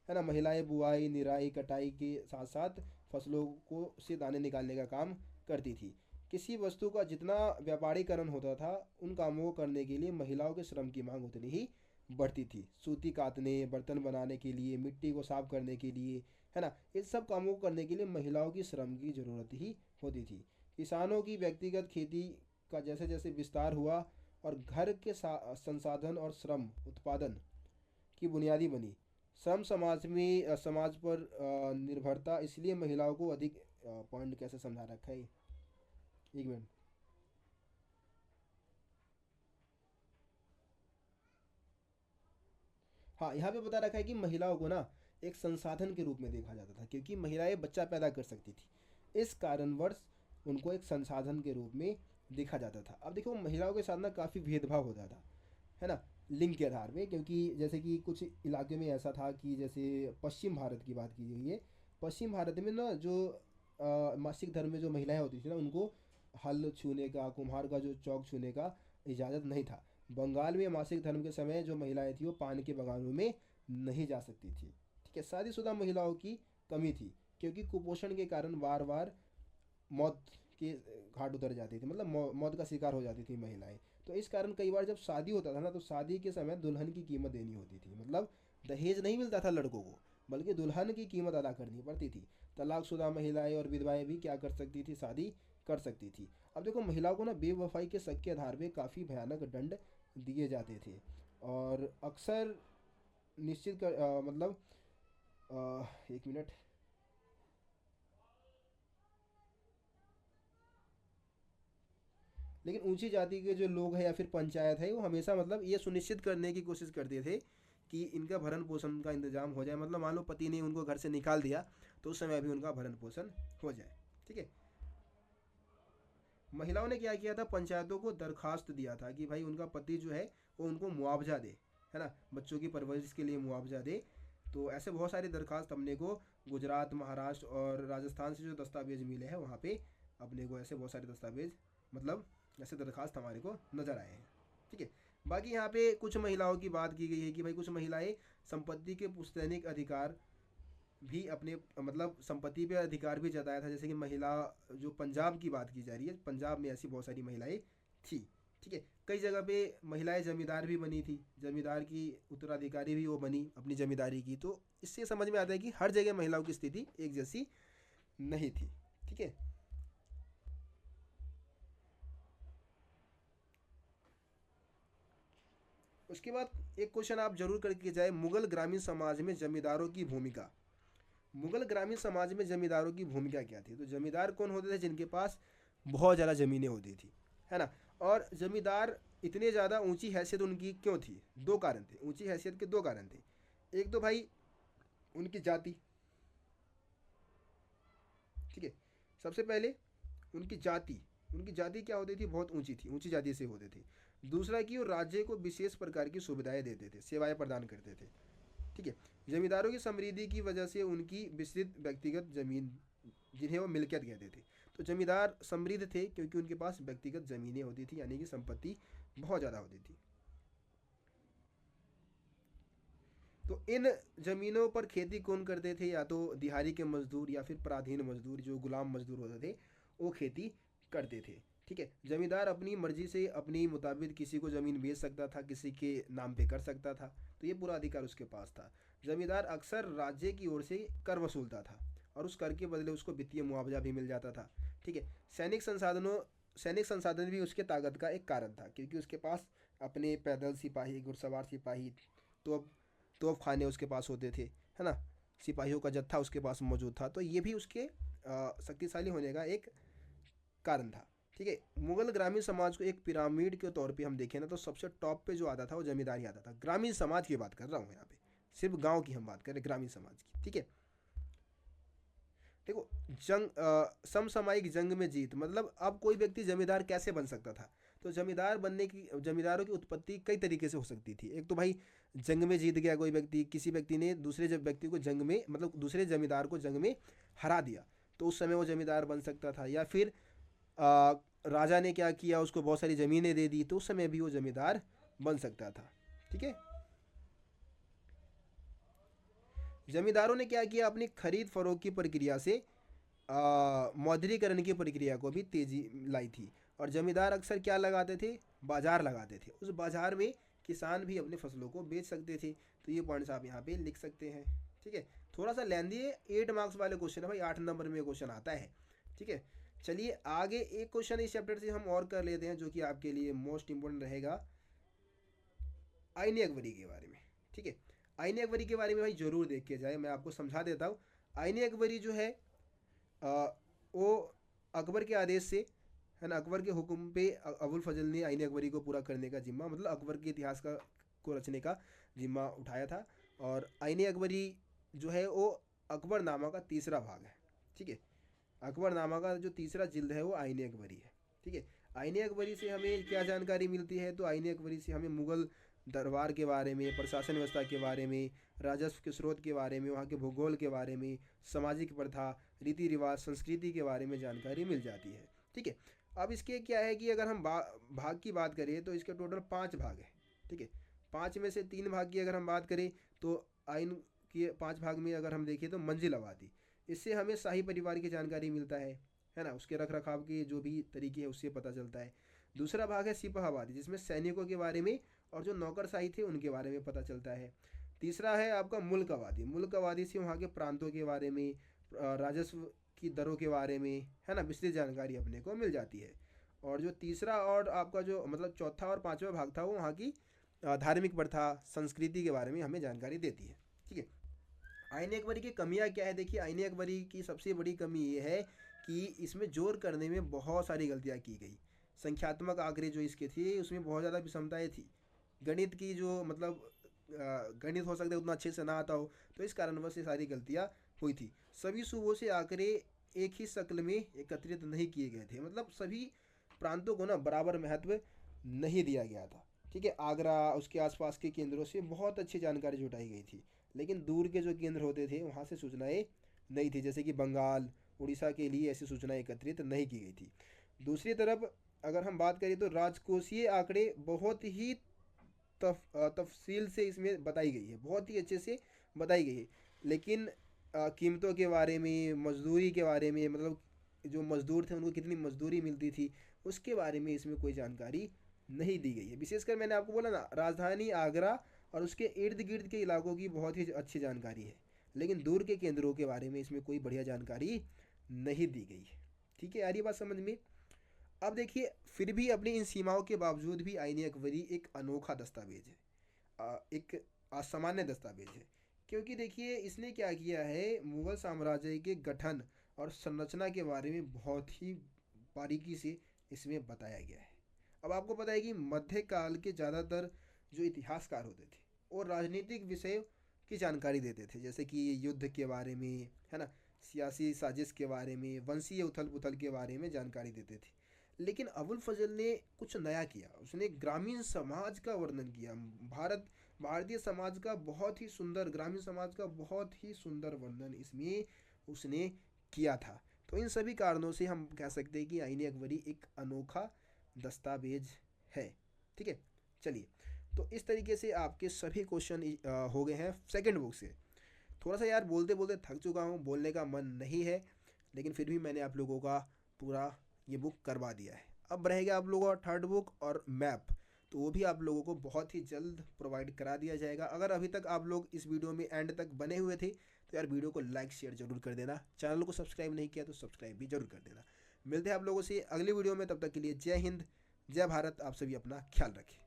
है ना, महिलाएं बुआई निराई कटाई के साथ साथ फसलों को से दाने निकालने का काम करती थी। किसी वस्तु का जितना व्यापारीकरण होता था उन कामों को करने के लिए महिलाओं के श्रम की मांग उतनी ही बढ़ती थी। सूती कातने, बर्तन बनाने के लिए, मिट्टी को साफ करने के लिए, है ना, इन सब कामों को करने के लिए महिलाओं की श्रम की ज़रूरत ही होती थी। किसानों की व्यक्तिगत खेती का जैसे जैसे विस्तार हुआ और घर के संसाधन और श्रम उत्पादन की बुनियादी बनी, श्रम समाज में समाज पर निर्भरता, इसलिए महिलाओं को अधिक पॉइंट कैसे समझा रखा है, एक मिनट। हाँ, यहाँ पे बता रखा है कि महिलाओं को ना एक संसाधन के रूप में देखा जाता था, क्योंकि महिलाएं बच्चा पैदा कर सकती थी, इस कारणवश उनको एक संसाधन के रूप में देखा जाता था। अब देखो महिलाओं के साथ ना काफ़ी भेदभाव होता था, है ना, लिंग के आधार पे। क्योंकि जैसे कि कुछ इलाके में ऐसा था कि जैसे पश्चिम भारत की बात की गई है, पश्चिम भारत में ना जो मासिक धर्म में जो महिलाएं होती थी ना उनको हल छूने का, कुम्हार का जो चौक छूने का इजाज़त नहीं था। बंगाल में मासिक धर्म के समय जो महिलाएं थी वो पान के बागानों में नहीं जा सकती थी। ठीक है, शादीशुदा महिलाओं की कमी थी, क्योंकि कुपोषण के कारण बार बार मौत के घाट उतर जाती थी, मतलब मौत का शिकार हो जाती थी महिलाएं। तो इस कारण कई बार जब शादी होता था ना तो शादी के समय दुल्हन की कीमत देनी होती थी, मतलब दहेज नहीं मिलता था लड़कों को, बल्कि दुल्हन की कीमत अदा करनी पड़ती थी। तलाकशुदा महिलाएं और विधवाएं भी क्या कर सकती थी, शादी कर सकती थी। अब देखो महिलाओं को ना बेवफाई के शक के आधार पे काफ़ी भयानक दंड दिए जाते थे, और अक्सर निश्चित कर मतलब एक मिनट। लेकिन ऊंची जाति के जो लोग हैं या फिर पंचायत है वो हमेशा मतलब ये सुनिश्चित करने की कोशिश करते थे कि इनका भरण पोषण का इंतजाम हो जाए। मतलब मान लो पति ने उनको घर से निकाल दिया तो उस समय भी उनका भरण पोषण हो जाए। ठीक है, महिलाओं ने क्या किया था, पंचायतों को दरखास्त दिया था कि भाई उनका पति जो है वो उनको मुआवजा दे, है ना, बच्चों की परवरिश के लिए मुआवजा दे। तो ऐसे बहुत सारी दरखास्त अपने को गुजरात, महाराष्ट्र और राजस्थान से जो दस्तावेज मिले हैं वहाँ पे अपने को ऐसे बहुत सारे दस्तावेज, मतलब ऐसे दरखास्त हमारे को नज़र आए हैं। ठीक है, बाकी यहाँ पे कुछ महिलाओं की बात की गई है कि भाई कुछ महिलाएं संपत्ति के पुस्तैनिक अधिकार भी अपने, मतलब संपत्ति पे अधिकार भी जताया था। जैसे कि महिला, जो पंजाब की बात की जा रही है, पंजाब में ऐसी बहुत सारी महिलाएं थी। ठीक है, कई जगह पे महिलाएं जमींदार भी बनी थी, जमींदार की उत्तराधिकारी भी वो बनी अपनी जमींदारी की। तो इससे समझ में आता है कि हर जगह महिलाओं की स्थिति एक जैसी नहीं थी। ठीक है, उसके बाद एक क्वेश्चन आप जरूर करके जाए, मुगल ग्रामीण समाज में जमींदारों की भूमिका। मुगल ग्रामीण समाज में जमींदारों की भूमिका क्या थी? तो जमींदार कौन होते थे? जिनके पास बहुत ज़्यादा ज़मीनें होती थी, है ना। और जमींदार इतने ज़्यादा ऊंची हैसियत उनकी क्यों थी? दो कारण थे, ऊंची हैसियत के दो कारण थे। एक तो भाई उनकी जाति, ठीक है। सबसे पहले उनकी जाति क्या होती थी, बहुत ऊंची थी, ऊंची जाति से होते थे। दूसरा कि वो राज्य को विशेष प्रकार की सुविधाएं देते थे, सेवाएं प्रदान करते थे। ठीक है। जमींदारों की समृद्धि की वजह से उनकी विस्तृत व्यक्तिगत जमीन, जिन्हें वो मिल्कियत कहते थे, तो जमींदार समृद्ध थे क्योंकि उनके पास व्यक्तिगत ज़मीनें होती थी, यानी कि संपत्ति बहुत ज़्यादा होती थी। तो इन ज़मीनों पर खेती कौन करते थे, या तो दिहाड़ी के मजदूर या फिर पराधीन मजदूर, जो गुलाम मजदूर होते थे वो खेती करते थे। ठीक है। जमींदार अपनी मर्जी से अपनी मुताबिक किसी को ज़मीन बेच सकता था, किसी के नाम पे कर सकता था, तो ये पूरा अधिकार उसके पास था। जमींदार अक्सर राज्य की ओर से कर वसूलता था और उस कर के बदले उसको वित्तीय मुआवजा भी मिल जाता था। ठीक है। सैनिक संसाधन भी उसके ताकत का एक कारण था, क्योंकि उसके पास अपने पैदल सिपाही, घुड़सवार सिपाही, तो तोप खाने उसके पास होते थे, है ना, सिपाहियों का जत्था उसके पास मौजूद था, तो ये भी उसके शक्तिशाली होने का एक कारण था। ठीक है। मुगल ग्रामीण समाज को एक पिरामिड के तौर पे हम देखें ना, तो सबसे टॉप पे जो आता था वो जमींदारी आता था। ग्रामीण समाज की बात कर रहा हूँ यहाँ पे, सिर्फ गांव की हम बात करें, ग्रामीण समाज की। ठीक है। देखो, समसामयिक जंग में जीत, मतलब अब कोई व्यक्ति जमींदार कैसे बन सकता था, तो जमींदारों की उत्पत्ति कई तरीके से हो सकती थी। एक तो भाई जंग में जीत गया कोई व्यक्ति, किसी व्यक्ति ने दूसरे व्यक्ति को जंग में, मतलब दूसरे जमींदार को जंग में हरा दिया, तो उस समय वो जमींदार बन सकता था। या फिर आ, राजा ने क्या किया, उसको बहुत सारी ज़मीनें दे दी, तो उस समय भी वो जमींदार बन सकता था। ठीक है। जमींदारों ने क्या किया, अपनी खरीद फरोख्त की प्रक्रिया से मौद्रीकरण की प्रक्रिया को भी तेजी लाई थी। और जमींदार अक्सर क्या लगाते थे, बाजार लगाते थे, उस बाजार में किसान भी अपने फसलों को बेच सकते थे। तो ये पॉइंट्स आप यहाँ पे लिख सकते हैं। ठीक है। थोड़ा सा लेंदी है, 8 मार्क्स वाले क्वेश्चन है भाई, 8 नंबर में क्वेश्चन आता है। ठीक है। चलिए आगे एक क्वेश्चन इस चैप्टर से हम और कर लेते हैं, जो कि आपके लिए मोस्ट इंपॉर्टेंट रहेगा, आईने अकबरी के बारे में। ठीक है। आईने अकबरी के बारे में भाई जरूर देख के जाए, मैं आपको समझा देता हूँ। आईने अकबरी जो है आ, वो अकबर के आदेश से, है ना, अकबर के हुक्म पे अबुल फजल ने आईने अकबरी को पूरा करने का जिम्मा, मतलब अकबर के इतिहास का को रचने का जिम्मा उठाया था। और आईने अकबरी जो है वो अकबरनामा का तीसरा भाग है। ठीक है। अकबरनामा का जो तीसरा जिल्द है वो आईने अकबरी है। ठीक है। आईने अकबरी से हमें क्या जानकारी मिलती है, तो आईने अकबरी से हमें मुग़ल दरबार के बारे में, प्रशासन व्यवस्था के बारे में, राजस्व के स्रोत के बारे में, वहाँ के भूगोल के बारे में, सामाजिक प्रथा, रीति रिवाज, संस्कृति के बारे में जानकारी मिल जाती है। ठीक है। अब इसके क्या है कि अगर हम भाग की बात करें तो इसके टोटल 5 भाग है। ठीक है। 5 में से 3 भाग की अगर हम बात करें, तो आइन के 5 भाग में अगर हम देखें तो मंजिल आबादी, इससे हमें शाही परिवार की जानकारी मिलता है ना, उसके रख रखाव के जो भी तरीके हैं उससे पता चलता है। दूसरा भाग है सिपह आबादी, जिसमें सैनिकों के बारे में और जो नौकरशाही थे उनके बारे में पता चलता है। तीसरा है आपका मुल्क आबादी, मुल्क आबादी से वहाँ के प्रांतों के बारे में, राजस्व की दरों के बारे में, है ना, विस्तृत जानकारी अपने को मिल जाती है। और जो तीसरा और आपका जो मतलब चौथा और पांचवा भाग था, वो वहाँ की धार्मिक प्रथा, संस्कृति के बारे में हमें जानकारी देती है। ठीक है। आईने अकबरी की कमियां क्या है, देखिए आईने अकबरी की सबसे बड़ी कमी ये है कि इसमें जोर करने में बहुत सारी गलतियां की गई। संख्यात्मक आंकड़े जो इसके थे उसमें बहुत ज़्यादा विषमताएं थी। गणित की जो मतलब गणित हो सकता है उतना अच्छे से ना आता हो, तो इस कारणवश ये सारी गलतियां हुई थी। सभी सूबों से आंकड़े एक ही शक्ल में एकत्रित नहीं किए गए थे, मतलब सभी प्रांतों को ना बराबर महत्व नहीं दिया गया था। ठीक है। आगरा उसके आसपास के केंद्रों से बहुत अच्छी जानकारी जुटाई गई थी, लेकिन दूर के जो केंद्र होते थे वहाँ से सूचनाएं नहीं थी, जैसे कि बंगाल, उड़ीसा के लिए ऐसी सूचनाएं एकत्रित नहीं की गई थी। दूसरी तरफ अगर हम बात करें तो राजकोषीय आंकड़े बहुत ही तफसील से इसमें बताई गई है, बहुत ही अच्छे से बताई गई है। लेकिन कीमतों के बारे में, मजदूरी के बारे में, मतलब जो मजदूर थे उनको कितनी मजदूरी मिलती थी, उसके बारे में इसमें कोई जानकारी नहीं दी गई है। विशेषकर मैंने आपको बोला ना, राजधानी आगरा और उसके इर्द गिर्द के इलाकों की बहुत ही अच्छी जानकारी है, लेकिन दूर के केंद्रों के बारे में इसमें कोई बढ़िया जानकारी नहीं दी गई है। ठीक है, आ रही बात समझ में। अब देखिए, फिर भी अपनी इन सीमाओं के बावजूद भी आईने अकबरी एक अनोखा दस्तावेज है, एक असामान्य दस्तावेज है। क्योंकि देखिए इसने क्या किया है, मुगल साम्राज्य के गठन और संरचना के बारे में बहुत ही बारीकी से इसमें बताया गया है। अब आपको पता है कि मध्यकाल के ज़्यादातर जो इतिहासकार होते थे और राजनीतिक विषय की जानकारी देते थे, जैसे कि युद्ध के बारे में, है ना, सियासी साजिश के बारे में, वंशीय उथल पुथल के बारे में जानकारी देते थे। लेकिन अबुल फजल ने कुछ नया किया, उसने ग्रामीण समाज का वर्णन किया। भारतीय समाज का बहुत ही सुंदर, ग्रामीण समाज का बहुत ही सुंदर वर्णन इसमें उसने किया था। तो इन सभी कारणों से हम कह सकते हैं कि आईने अकबरी एक अनोखा दस्तावेज है। ठीक है, चलिए, तो इस तरीके से आपके सभी क्वेश्चन हो गए हैं सेकंड बुक से। थोड़ा सा यार बोलते बोलते थक चुका हूँ, बोलने का मन नहीं है, लेकिन फिर भी मैंने आप लोगों का पूरा ये बुक करवा दिया है। अब रहेगा आप लोगों का थर्ड बुक और मैप, तो वो भी आप लोगों को बहुत ही जल्द प्रोवाइड करा दिया जाएगा। अगर अभी तक आप लोग इस वीडियो में एंड तक बने हुए थे तो यार वीडियो को लाइक शेयर जरूर कर देना, चैनल को सब्सक्राइब नहीं किया तो सब्सक्राइब भी जरूर कर देना। मिलते हैं आप लोगों से अगली वीडियो में, तब तक के लिए जय हिंद, जय भारत। आप सभी अपना ख्याल रखें।